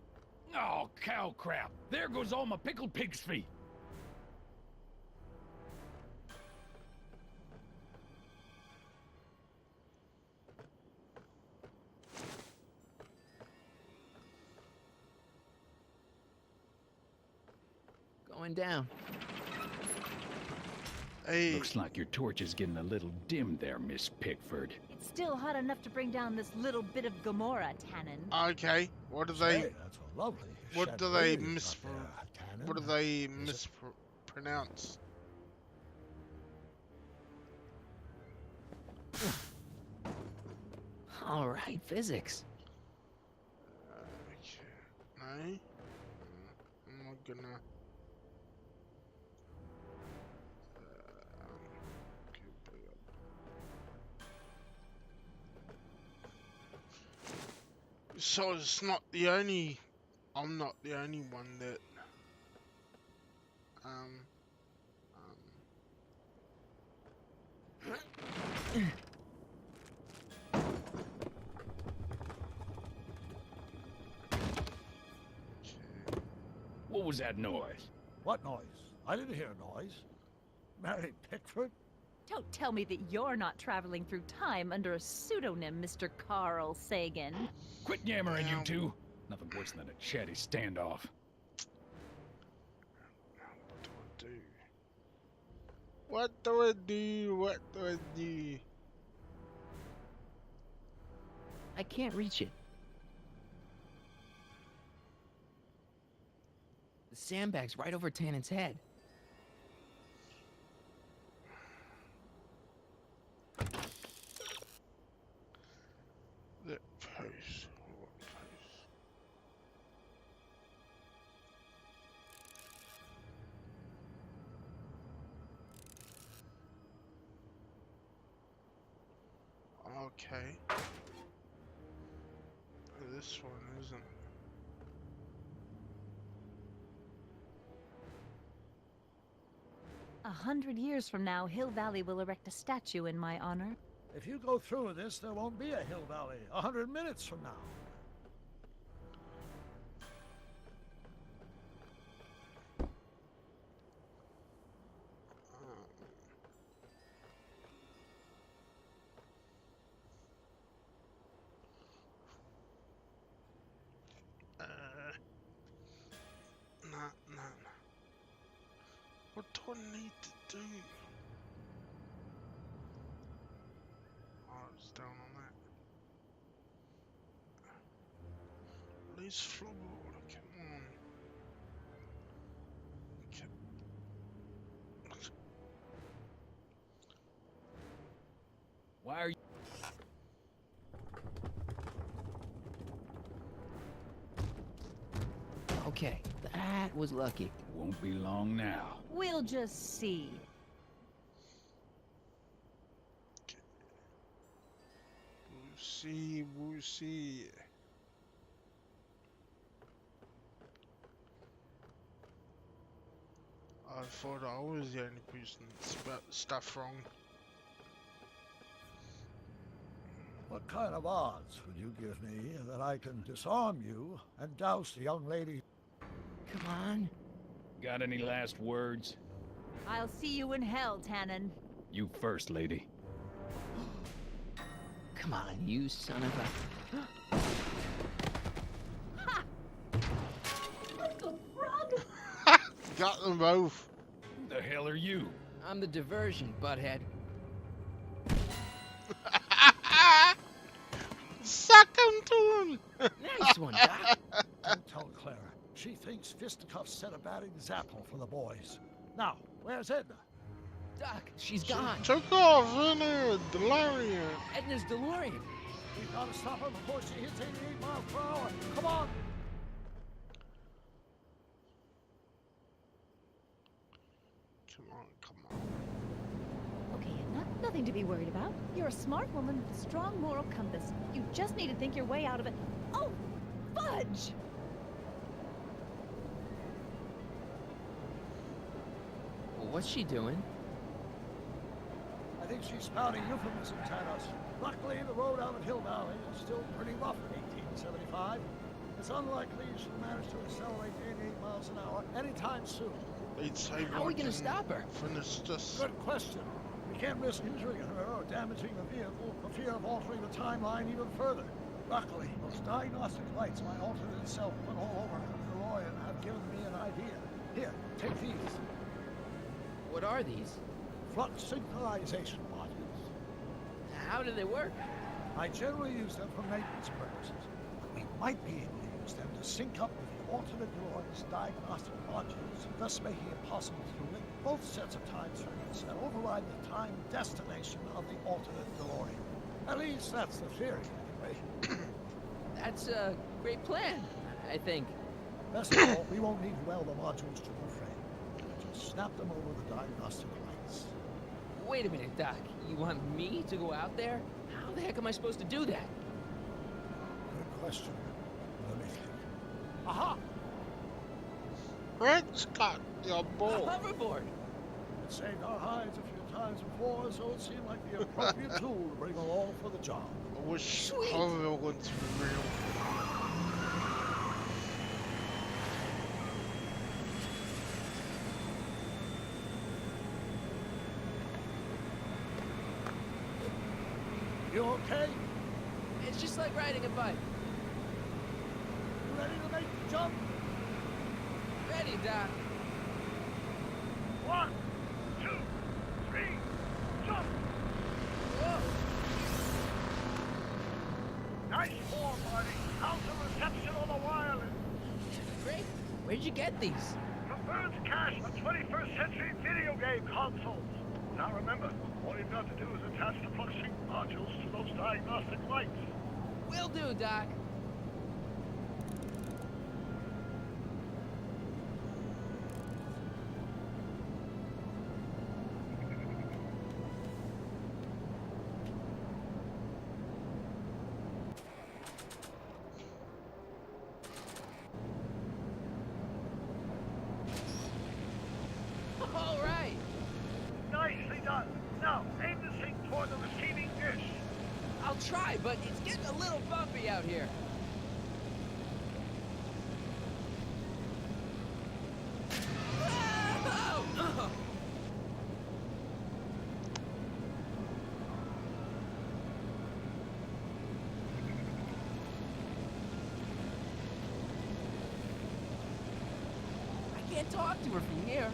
L: Oh, cow crap! There goes all my pickled pig's feet.
B: Going down.
A: Hey.
L: Looks like your torch is getting a little dim there, Miss Pickford.
H: It's still hot enough to bring down this little bit of Gomorrah, Tannen.
A: Okay. What do
D: Say,
A: they?
D: that's a lovely
A: What do
D: chandelier
A: they
D: you've got there, Tannen.
A: What do they
D: Is it-
A: mispronounce?
B: All right, physics.
A: Okay. No. I'm not gonna. So it's not the only. I'm not the only one that.
L: What was that noise?
D: What noise? I didn't hear a noise. Mary Pickford?
H: Don't tell me that you're not traveling through time under a pseudonym, Mr. Carl Sagan.
L: Quit yammering, you two. Nothing worse than a chatty standoff.
A: What do I do? What do I do?
B: I can't reach it. The sandbag's right over Tannen's head.
A: The post. What post? Okay. This one isn't.
H: 100 years from now, Hill Valley will erect a statue in my honor.
D: If you go through with this, there won't be a Hill Valley 100 minutes from now.
A: Nah. What do I need to do? Oh, it's down on that. Please floorboard, come on.
L: Why are you...
B: Okay, that was lucky.
L: Won't be long now.
H: We'll just see.
A: We'll see. I thought I was the only person that spelled stuff wrong.
D: What kind of odds would you give me that I can disarm you and douse the young lady?
B: Come on.
L: Got any last words?
H: I'll see you in hell, Tannen.
L: You first, lady.
B: Come on, you son of a...
P: What the frog?
A: Got them both.
L: Who the hell are you?
B: I'm the diversion, butthead.
A: Suck him to him.
B: Nice one, Doc.
D: Don't tell Clara. She thinks fisticuffs set a bad example for the boys. Now, where's Edna?
B: Doc, she's gone.
A: Took off in a DeLorean.
B: Edna's DeLorean.
D: We've got to stop her before she hits 88 miles per hour. Come on!
A: Come on.
H: Okay, Edna, nothing to be worried about. You're a smart woman with a strong moral compass. You just need to think your way out of it. Oh, fudge!
B: Well, what's she doing?
D: I think she's spouting euphemisms at us. Luckily, the road out of Hill Valley is still pretty rough in 1875. It's unlikely she'll manage to accelerate to 88 miles an hour anytime soon.
A: They'd say
B: How are we
A: can
B: gonna stop her?
A: finish this.
D: Good question. We can't risk injuring her or damaging the vehicle for fear of altering the timeline even further. Luckily, those diagnostic lights my alternate self put all over her DeLorean have given me an idea. Here, take these.
B: What are these?
D: Flux synchronization modules.
B: How do they work?
D: I generally use them for maintenance purposes, but we might be able to use them to sync up with the alternate DeLorean's diagnostic modules, thus making it possible to link both sets of time circuits and override the time destination of the alternate DeLorean. At least that's the theory, anyway.
B: That's a great plan, I think.
D: Best of all, we won't need to weld the modules to the frame. Just snap them over the diagnostic lights.
B: Wait a minute, Doc. You want me to go out there? How the heck am I supposed to do that?
D: Good question. Let me think. Aha!
A: Red's got your ball.
B: A hoverboard.
D: It saved our hides a few times before, so it seemed like the appropriate tool to bring along for the job.
A: I wish hoverboards were real.
D: You okay?
B: It's just like riding a bike.
D: You ready to make the jump?
B: Ready, Doc.
C: 1, 2, 3, jump!
B: Whoa!
C: Nice form, buddy. How's the reception on the wireless?
B: Great. Where'd you get these?
C: From Bird's Cache, a 21st century video game console. Now remember, all you've got to do is attach the flux sync modules to those diagnostic lights.
B: Will do, Doc. All right.
C: Nicely done. Now, aim the sync toward the receiving dish.
B: I'll try, but it's getting a little bumpy out here. Whoa! I can't talk to her from here.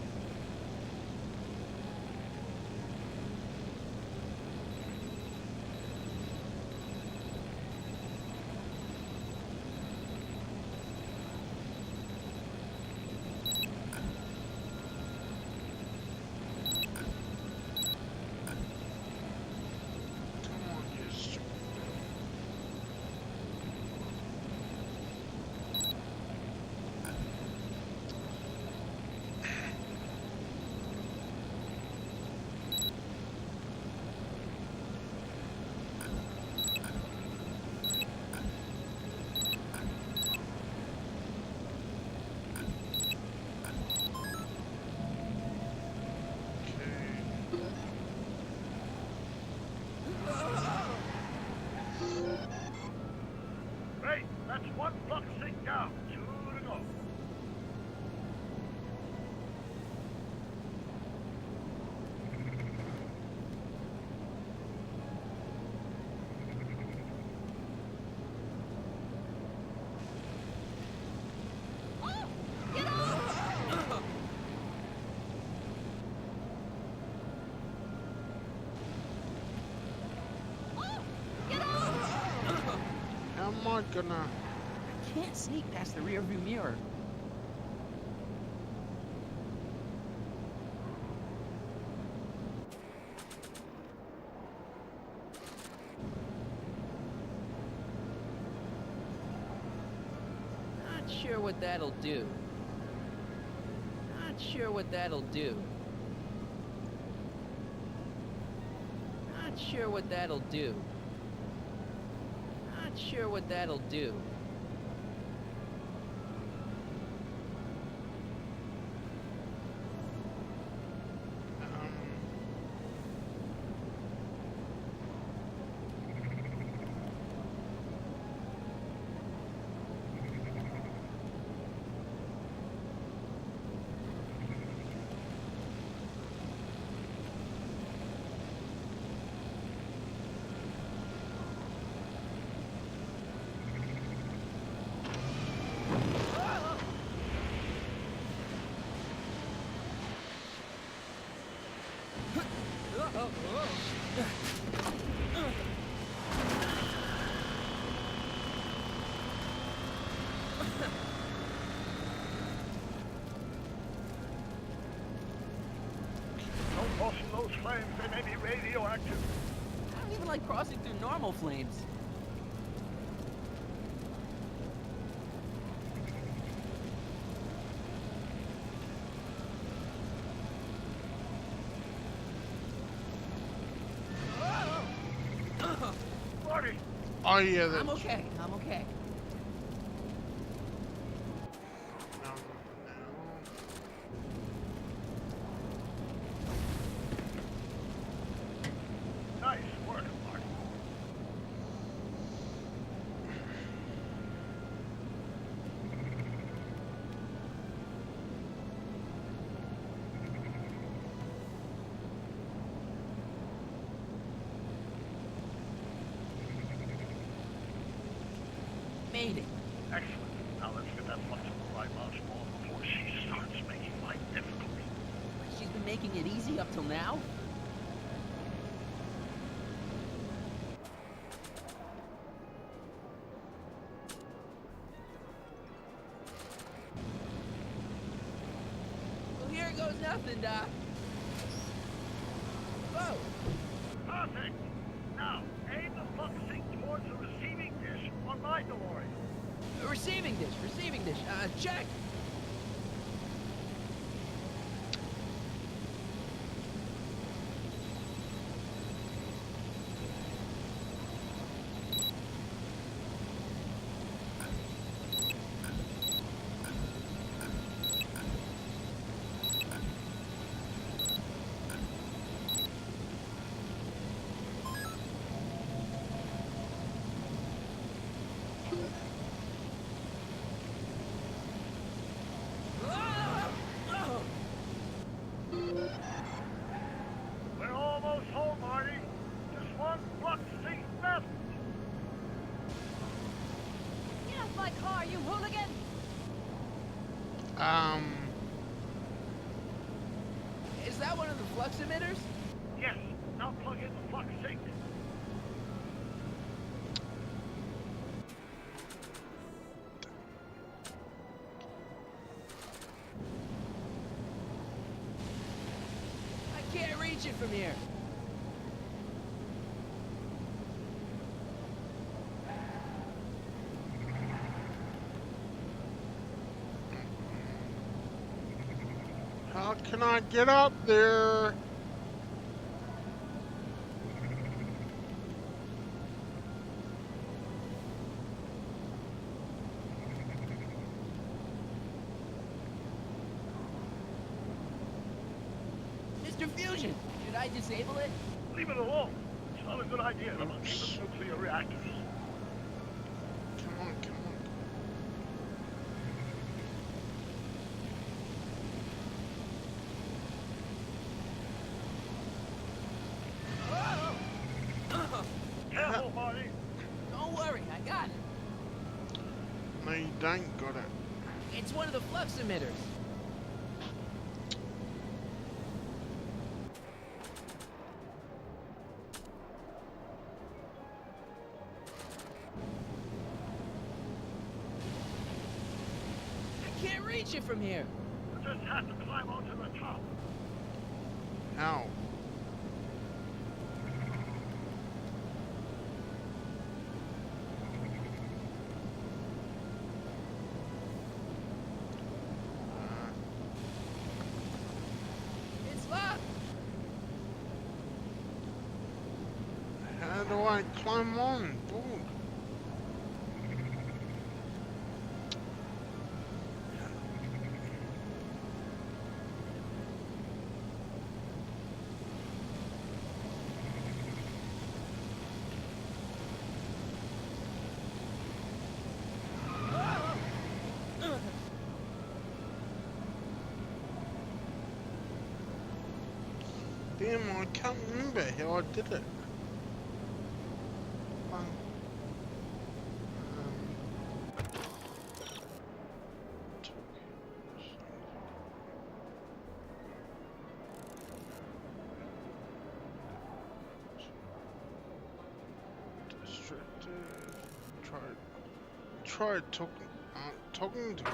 A: Come on, you stupid.
C: Great, that's one flux sync down. 2 to go.
A: How am I gonna...
B: I can't sneak past the rearview mirror. Not sure what that'll do. Not sure what that'll do. Not sure what that'll do. Not sure what that'll do.
C: flames. They may be radioactive.
B: I don't even like crossing through normal flames.
C: Marty!
A: Oh yeah, that's...
B: I'm okay. I'm okay.
C: Nice work, Marty.
B: Made it.
C: Excellent. Now let's get that flux on the right launch ball before she starts making life difficult.
B: She's been making it easy up till now? Well, here goes nothing, Doc. Whoa!
C: Perfect. Now, aim the flux sink towards the receiving dish on my DeLorean.
B: Receiving dish. Check.
C: We're almost home, Marty. Just one flux sink left.
H: Get off my car, you hooligan!
B: Is that one of the flux emitters?
C: Yes. Now plug in the flux sink.
B: I can't reach it from here.
A: How can I get up there?
B: Mr. Fusion, should I disable it?
C: Leave it alone. It's not a good idea to unleash the nuclear reactors.
A: Come on, come on.
C: Careful, Marty.
B: Don't worry, I got it.
A: No, you don't got it.
B: It's one of the flux emitters. I can't reach it from here.
C: You just have to climb onto the top.
A: How?
B: It's locked.
A: How do I climb on board? Damn, I can't remember how I did it. Try talking to me.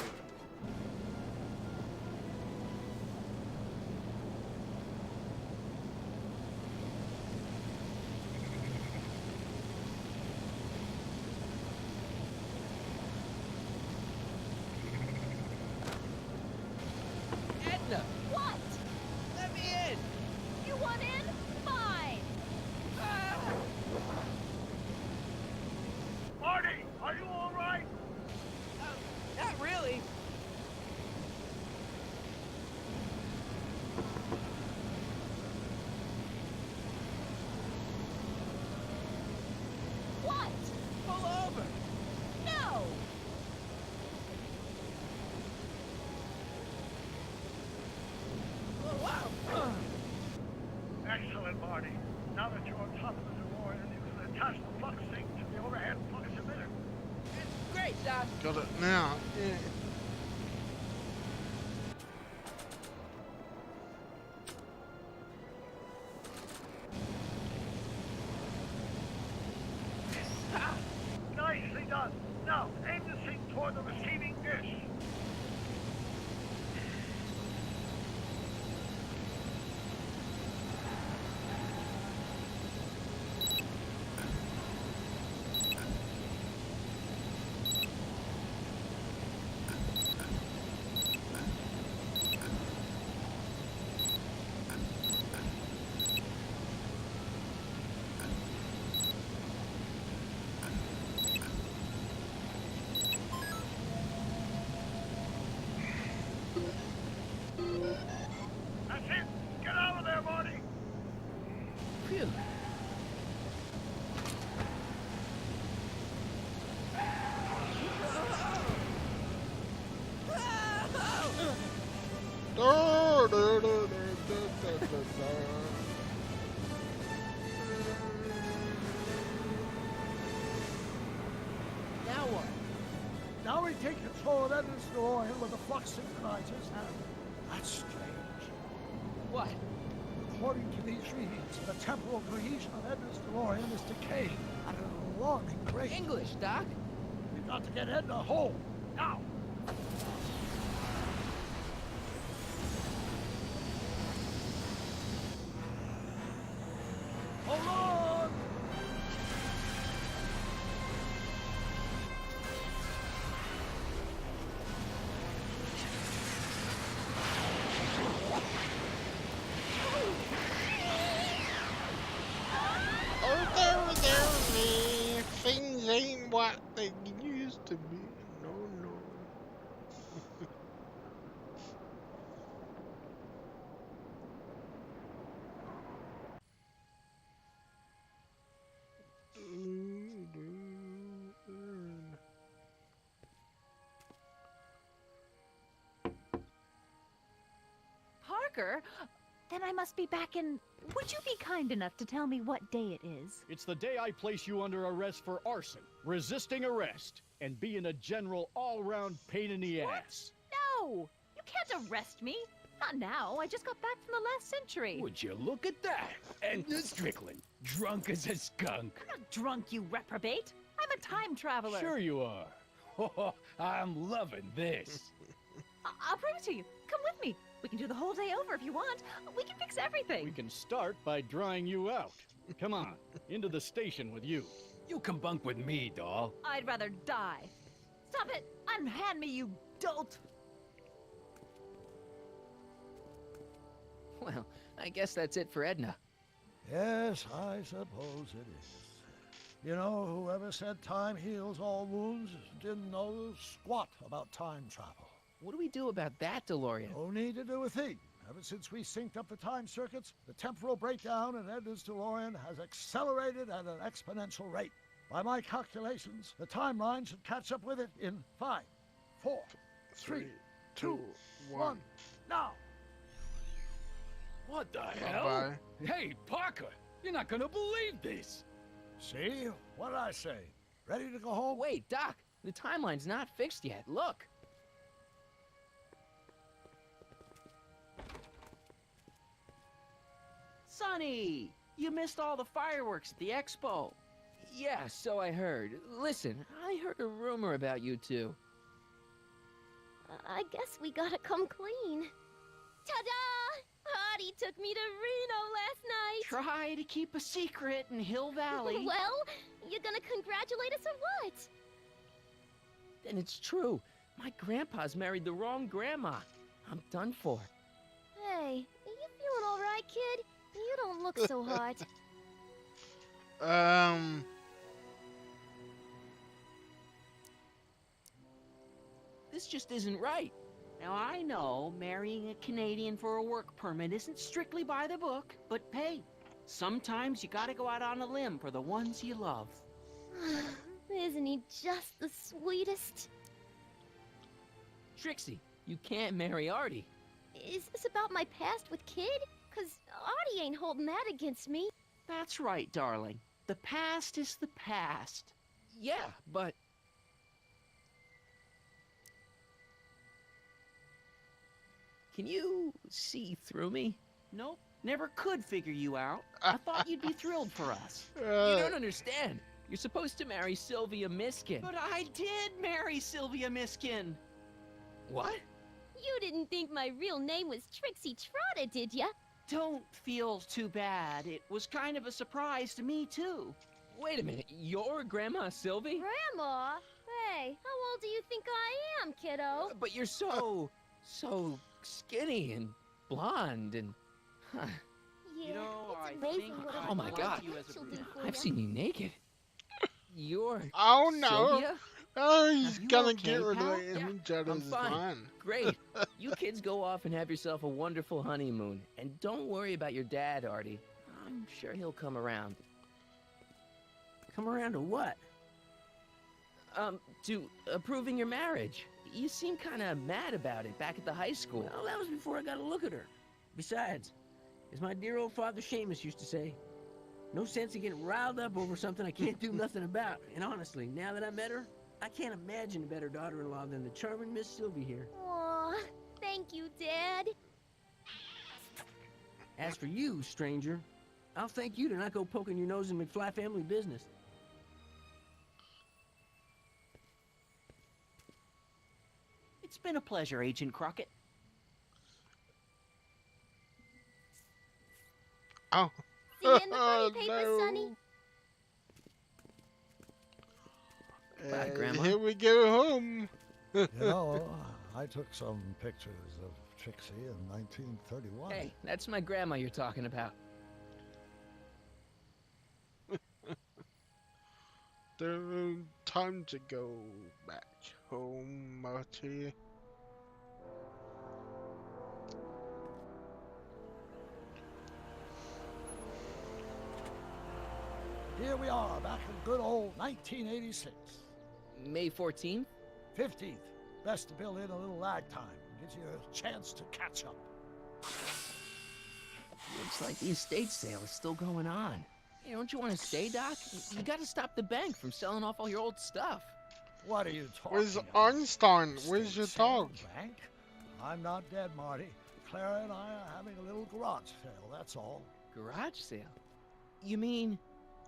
B: Doc.
A: Got it now. Yeah.
C: Nicely done. Now, aim the sink toward the receiving dish. That's it. Get out of there, Marty.
B: Phew. Now what?
D: Now we take control of Edna's DeLorean with the flux synchronizers, and that's strange.
B: What?
D: According to these readings, the temporal cohesion of Edna's DeLorean is decaying at an alarming rate.
B: English, Doc.
D: We've got to get Edna home, now! Hold on!
A: Things ain't what they used to be. No, no.
H: Parker? Then I must be back in... Would you be kind enough to tell me what day it is?
I: It's the day I place you under arrest for arson, resisting arrest, and being a general all-round pain in the ass.
H: No! You can't arrest me. Not now. I just got back from the last century.
I: Would you look at that? Edna Strickland, drunk as a skunk.
H: I'm not drunk, you reprobate. I'm a time traveler.
I: Sure you are. Oh, I'm loving this.
H: I'll prove it to you. Come with me. We can do the whole day over if you want. We can fix everything.
I: We can start by drying you out. Come on, into the station with you.
R: You can bunk with me, doll.
H: I'd rather die. Stop it! Unhand me, you dolt!
B: Well, I guess that's it for Edna.
D: Yes, I suppose it is. You know, whoever said time heals all wounds didn't know squat about time travel.
B: What do we do about that, DeLorean?
D: No need to do a thing. Ever since we synced up the time circuits, the temporal breakdown in Edna's DeLorean has accelerated at an exponential rate. By my calculations, the timeline should catch up with it in 5, 4, 3, 2, 1, now!
R: What the
A: Bye-bye.
R: hell? Hey, Parker, you're not gonna believe this.
D: See? What did I say? Ready to go home?
B: Wait, Doc, the timeline's not fixed yet. Look.
F: Sonny, you missed all the fireworks at the expo.
B: Yeah, so I heard. Listen, I heard a rumor about you two.
E: I guess we gotta come clean. Ta-da! Audie took me to Reno last night.
F: Try to keep a secret in Hill Valley.
E: Well, you gonna congratulate us or what?
B: And it's true. My grandpa's married the wrong grandma. I'm done for.
E: Hey, you feeling all right, kid? You don't look so hot.
B: This just isn't right.
F: Now, I know marrying a Canadian for a work permit isn't strictly by the book, but hey, sometimes you gotta go out on a limb for the ones you love.
E: Isn't he just the sweetest?
B: Trixie, you can't marry Artie.
E: Is this about my past with Kid? 'Cause Audie ain't holding that against me.
F: That's right, darling. The past is the past.
B: Yeah, but... Can you see through me?
F: Nope, never could figure you out. I thought you'd be thrilled for us.
B: You don't understand. You're supposed to marry Sylvia Miskin.
F: But I did marry Sylvia Miskin.
B: What?
E: You didn't think my real name was Trixie Trotter, did ya?
F: Don't feel too bad. It was kind of a surprise to me, too.
B: Wait a minute, you're Grandma Sylvie?
E: Grandma? Hey, how old do you think I am, kiddo?
B: But you're so skinny and blonde and... Huh.
E: Yeah,
F: You know,
E: it's
F: I
E: amazing
F: think
E: what
B: Oh my
E: a
B: God.
E: she'll do for
B: I've
E: ya.
B: seen you naked. You're
A: Oh no!
B: Sylvia?
A: Oh, he's
B: You
A: gonna
B: okay,
A: get rid of
B: pal?
A: the image out
B: I'm
A: of his
B: fine.
A: mind.
B: Great. You kids go off and have yourself a wonderful honeymoon. And don't worry about your dad, Artie. I'm sure he'll come around.
O: Come around to what?
B: To approving your marriage. You seem kind of mad about it back at the high school.
O: Well, that was before I got a look at her. Besides, as my dear old father Seamus used to say, no sense in getting riled up over something I can't do nothing about. And honestly, now that I met her, I can't imagine a better daughter-in-law than the charming Miss Sylvie here.
E: Aw, thank you, Dad.
O: As for you, stranger, I'll thank you to not go poking your nose in McFly family business.
F: It's been a pleasure, Agent Crockett.
A: Oh.
E: See you in the funny paper,
A: no.
E: Sonny.
B: Bye, Grandma.
A: Here we go home.
D: You know, I took some pictures of Trixie in 1931.
B: Hey, that's my grandma you're talking about.
A: Time to go back home, Marty.
D: Here we are, back in good old 1986.
B: May 14th?
D: 15th. Best to build in a little lag time. Gives you a chance to catch up.
B: Looks like the estate sale is still going on. Hey, don't you want to stay, Doc? You gotta stop the bank from selling off all your old stuff.
D: What are you talking
A: Where's
D: about?
A: Einstein? Where's your
D: Sale
A: dog?
D: Bank? I'm not dead, Marty. Clara and I are having a little garage sale, that's all.
B: Garage sale? You mean...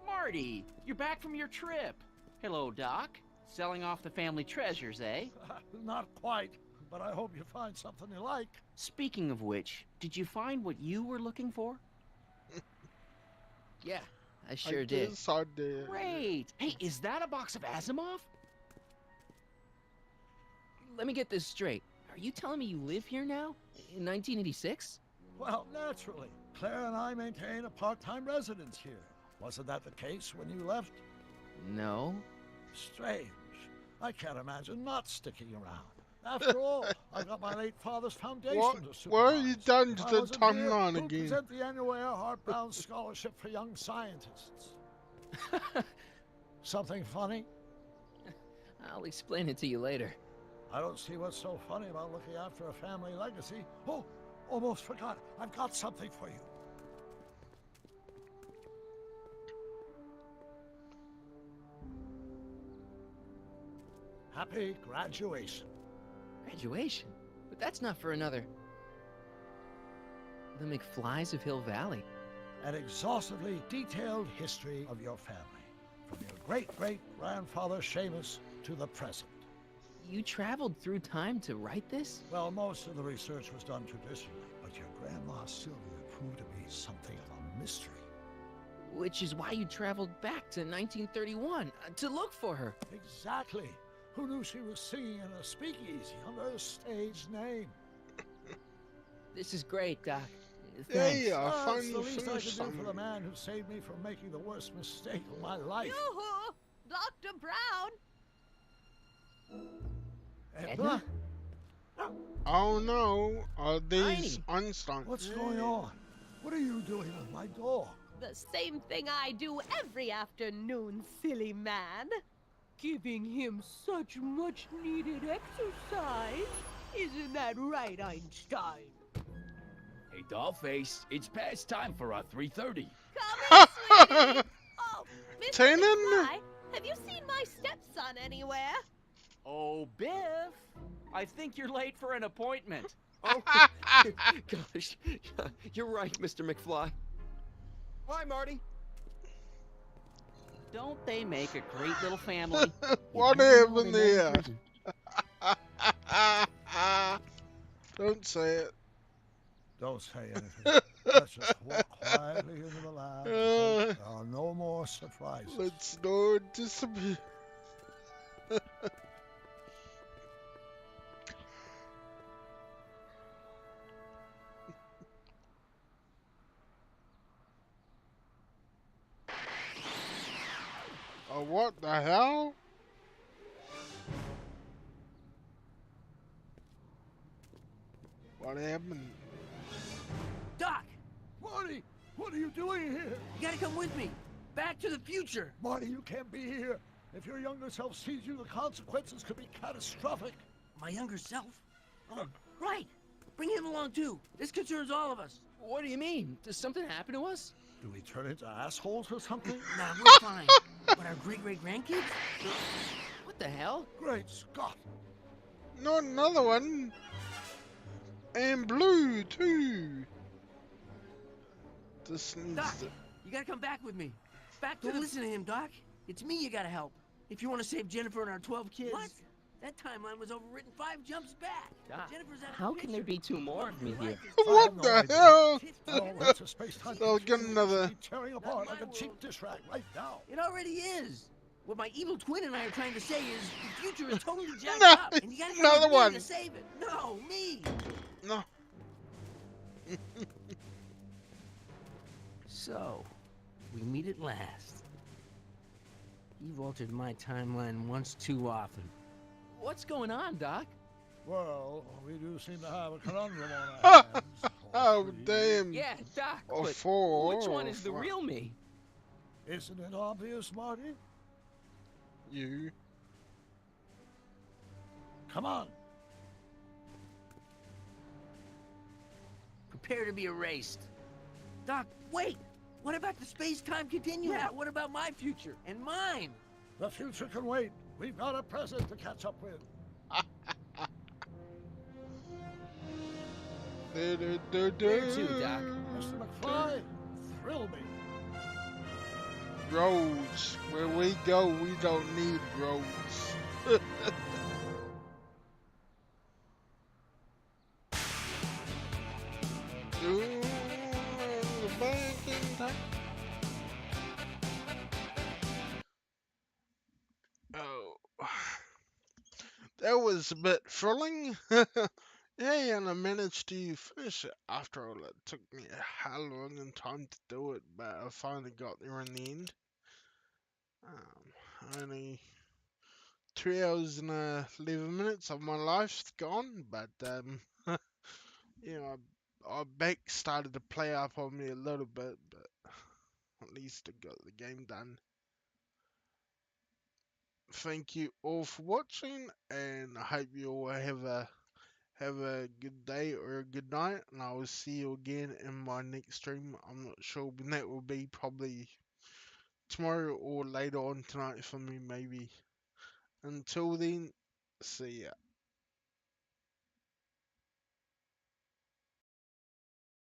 F: Marty, you're back from your trip. Hello, Doc. Selling off the family treasures, eh?
D: Not quite, but I hope you find something you like.
F: Speaking of which, did you find what you were looking for?
B: Yeah, I sure did.
A: Guess I did.
F: Great. Hey, is that a box of Asimov?
B: Let me get this straight. Are you telling me you live here now? In 1986?
D: Well, naturally. Claire and I maintain a part-time residence here. Wasn't that the case when you left?
B: No.
D: Strange. I can't imagine not sticking around. After all, I've got my late father's foundation to supervise.
A: What have you done
D: If
A: to
D: I
A: the
D: wasn't here,
A: timeline
D: who'd
A: again?
D: present the annual Earhart Brown Scholarship for Young Scientists. Something funny?
B: I'll explain it to you later.
D: I don't see what's so funny about looking after a family legacy. Oh, almost forgot. I've got something for you. Happy graduation.
B: Graduation? But that's not for another... The McFlys of Hill Valley.
D: An exhaustively detailed history of your family, from your great-great-grandfather Seamus to the present.
B: You traveled through time to write this?
D: Well, most of the research was done traditionally, but your grandma Sylvia proved to be something of a mystery.
B: Which is why you traveled back to 1931, to look for her.
D: Exactly. Who knew she was singing in a speakeasy under a stage name?
B: This is great, Doc.
A: Yeah,
B: Thanks.
A: yeah,
D: It's
A: finally
D: the least I
A: finished
D: could do
A: something.
D: for the man who saved me from making the worst mistake of my life.
Q: Yoo-hoo! Dr. Brown!
B: Edna?
A: Oh no, are these
B: Tiny.
A: Einstein?
D: What's going on? What are you doing with my dog?
Q: The same thing I do every afternoon, silly man. Giving him such much needed exercise. Isn't that right, Einstein?
R: Hey, Dollface, it's past time for our 3:30.
Q: Come in, sweetie. Oh, Mr.
A: Tannen?
Q: McFly, have you seen my stepson anywhere?
F: Oh, Biff. I think you're late for an appointment.
S: Oh, gosh. You're right, Mr. McFly. Bye, Marty.
F: Don't they make a great little family? You
A: What
F: never know they
A: happened
F: met in
A: there?
F: prison.
A: Don't say it.
D: Don't say anything. Let's just walk quietly into the lab and hope there are no more surprises.
A: Let's not disappear. Oh, what the hell? What happened?
O: Doc!
D: Marty, what are you doing here?
O: You gotta come with me. Back to the future.
D: Marty, you can't be here. If your younger self sees you, the consequences could be catastrophic.
O: My younger self? Oh, right. Bring him along too. This concerns all of us.
B: What do you mean? Does something happen to us?
D: Do we turn into assholes or something?
O: Nah, we're fine. But our great-great-grandkids?
B: What the hell?
D: Great Scott.
A: Not another one. And blue, too. This needs
O: Doc,
A: to...
O: you gotta come back with me. Back to Don't listen to him, Doc. It's me you gotta help. If you want to save Jennifer and our 12 kids. What? That timeline was overwritten 5 jumps back.
B: Doc,
O: Jennifer's out of
B: how
O: the
B: can there be 2 more of me here?
A: What the hell?
D: Oh, that's a space-time
A: They'll get
D: continuum
A: another...
D: should be tearing apart like a cheap dish rag right now.
O: It already is. What my evil twin and I are trying to say is the future is totally jacked
A: No,
O: up, and you gotta come
A: another
O: with me
A: one.
O: to save it. No, me.
A: No.
O: So, we meet at last. You've altered my timeline once too often.
B: What's going on, Doc?
D: Well, we do seem to have a conundrum on our hands.
A: Oh, damn.
B: Yeah, Doc,
A: Or
B: but
A: 4.
B: which one
A: or
B: is the
A: 5.
B: real me?
D: Isn't it obvious, Marty?
A: You.
D: Come on.
O: Prepare to be erased. Doc, wait! What about the space-time continuum? Yeah, what about my future? And mine?
D: The future can wait. We've got a present to catch up with.
B: Where to, Doc?
D: Mr. McFly, thrill me.
A: Roads. Where we go, we don't need roads. Ooh, back in time. Oh, that was a bit thrilling. Yeah, and I managed to finish it after all. It took me a hell long time to do it, but I finally got there in the end. Only 3 hours and 11 minutes of my life's gone, but you know, our back started to play up on me a little bit, but at least I got the game done. Thank you all for watching, and I hope you all have a good day or a good night, and I will see you again in my next stream. I'm not sure when that will be, probably tomorrow or later on tonight for me, maybe. Until then, see ya.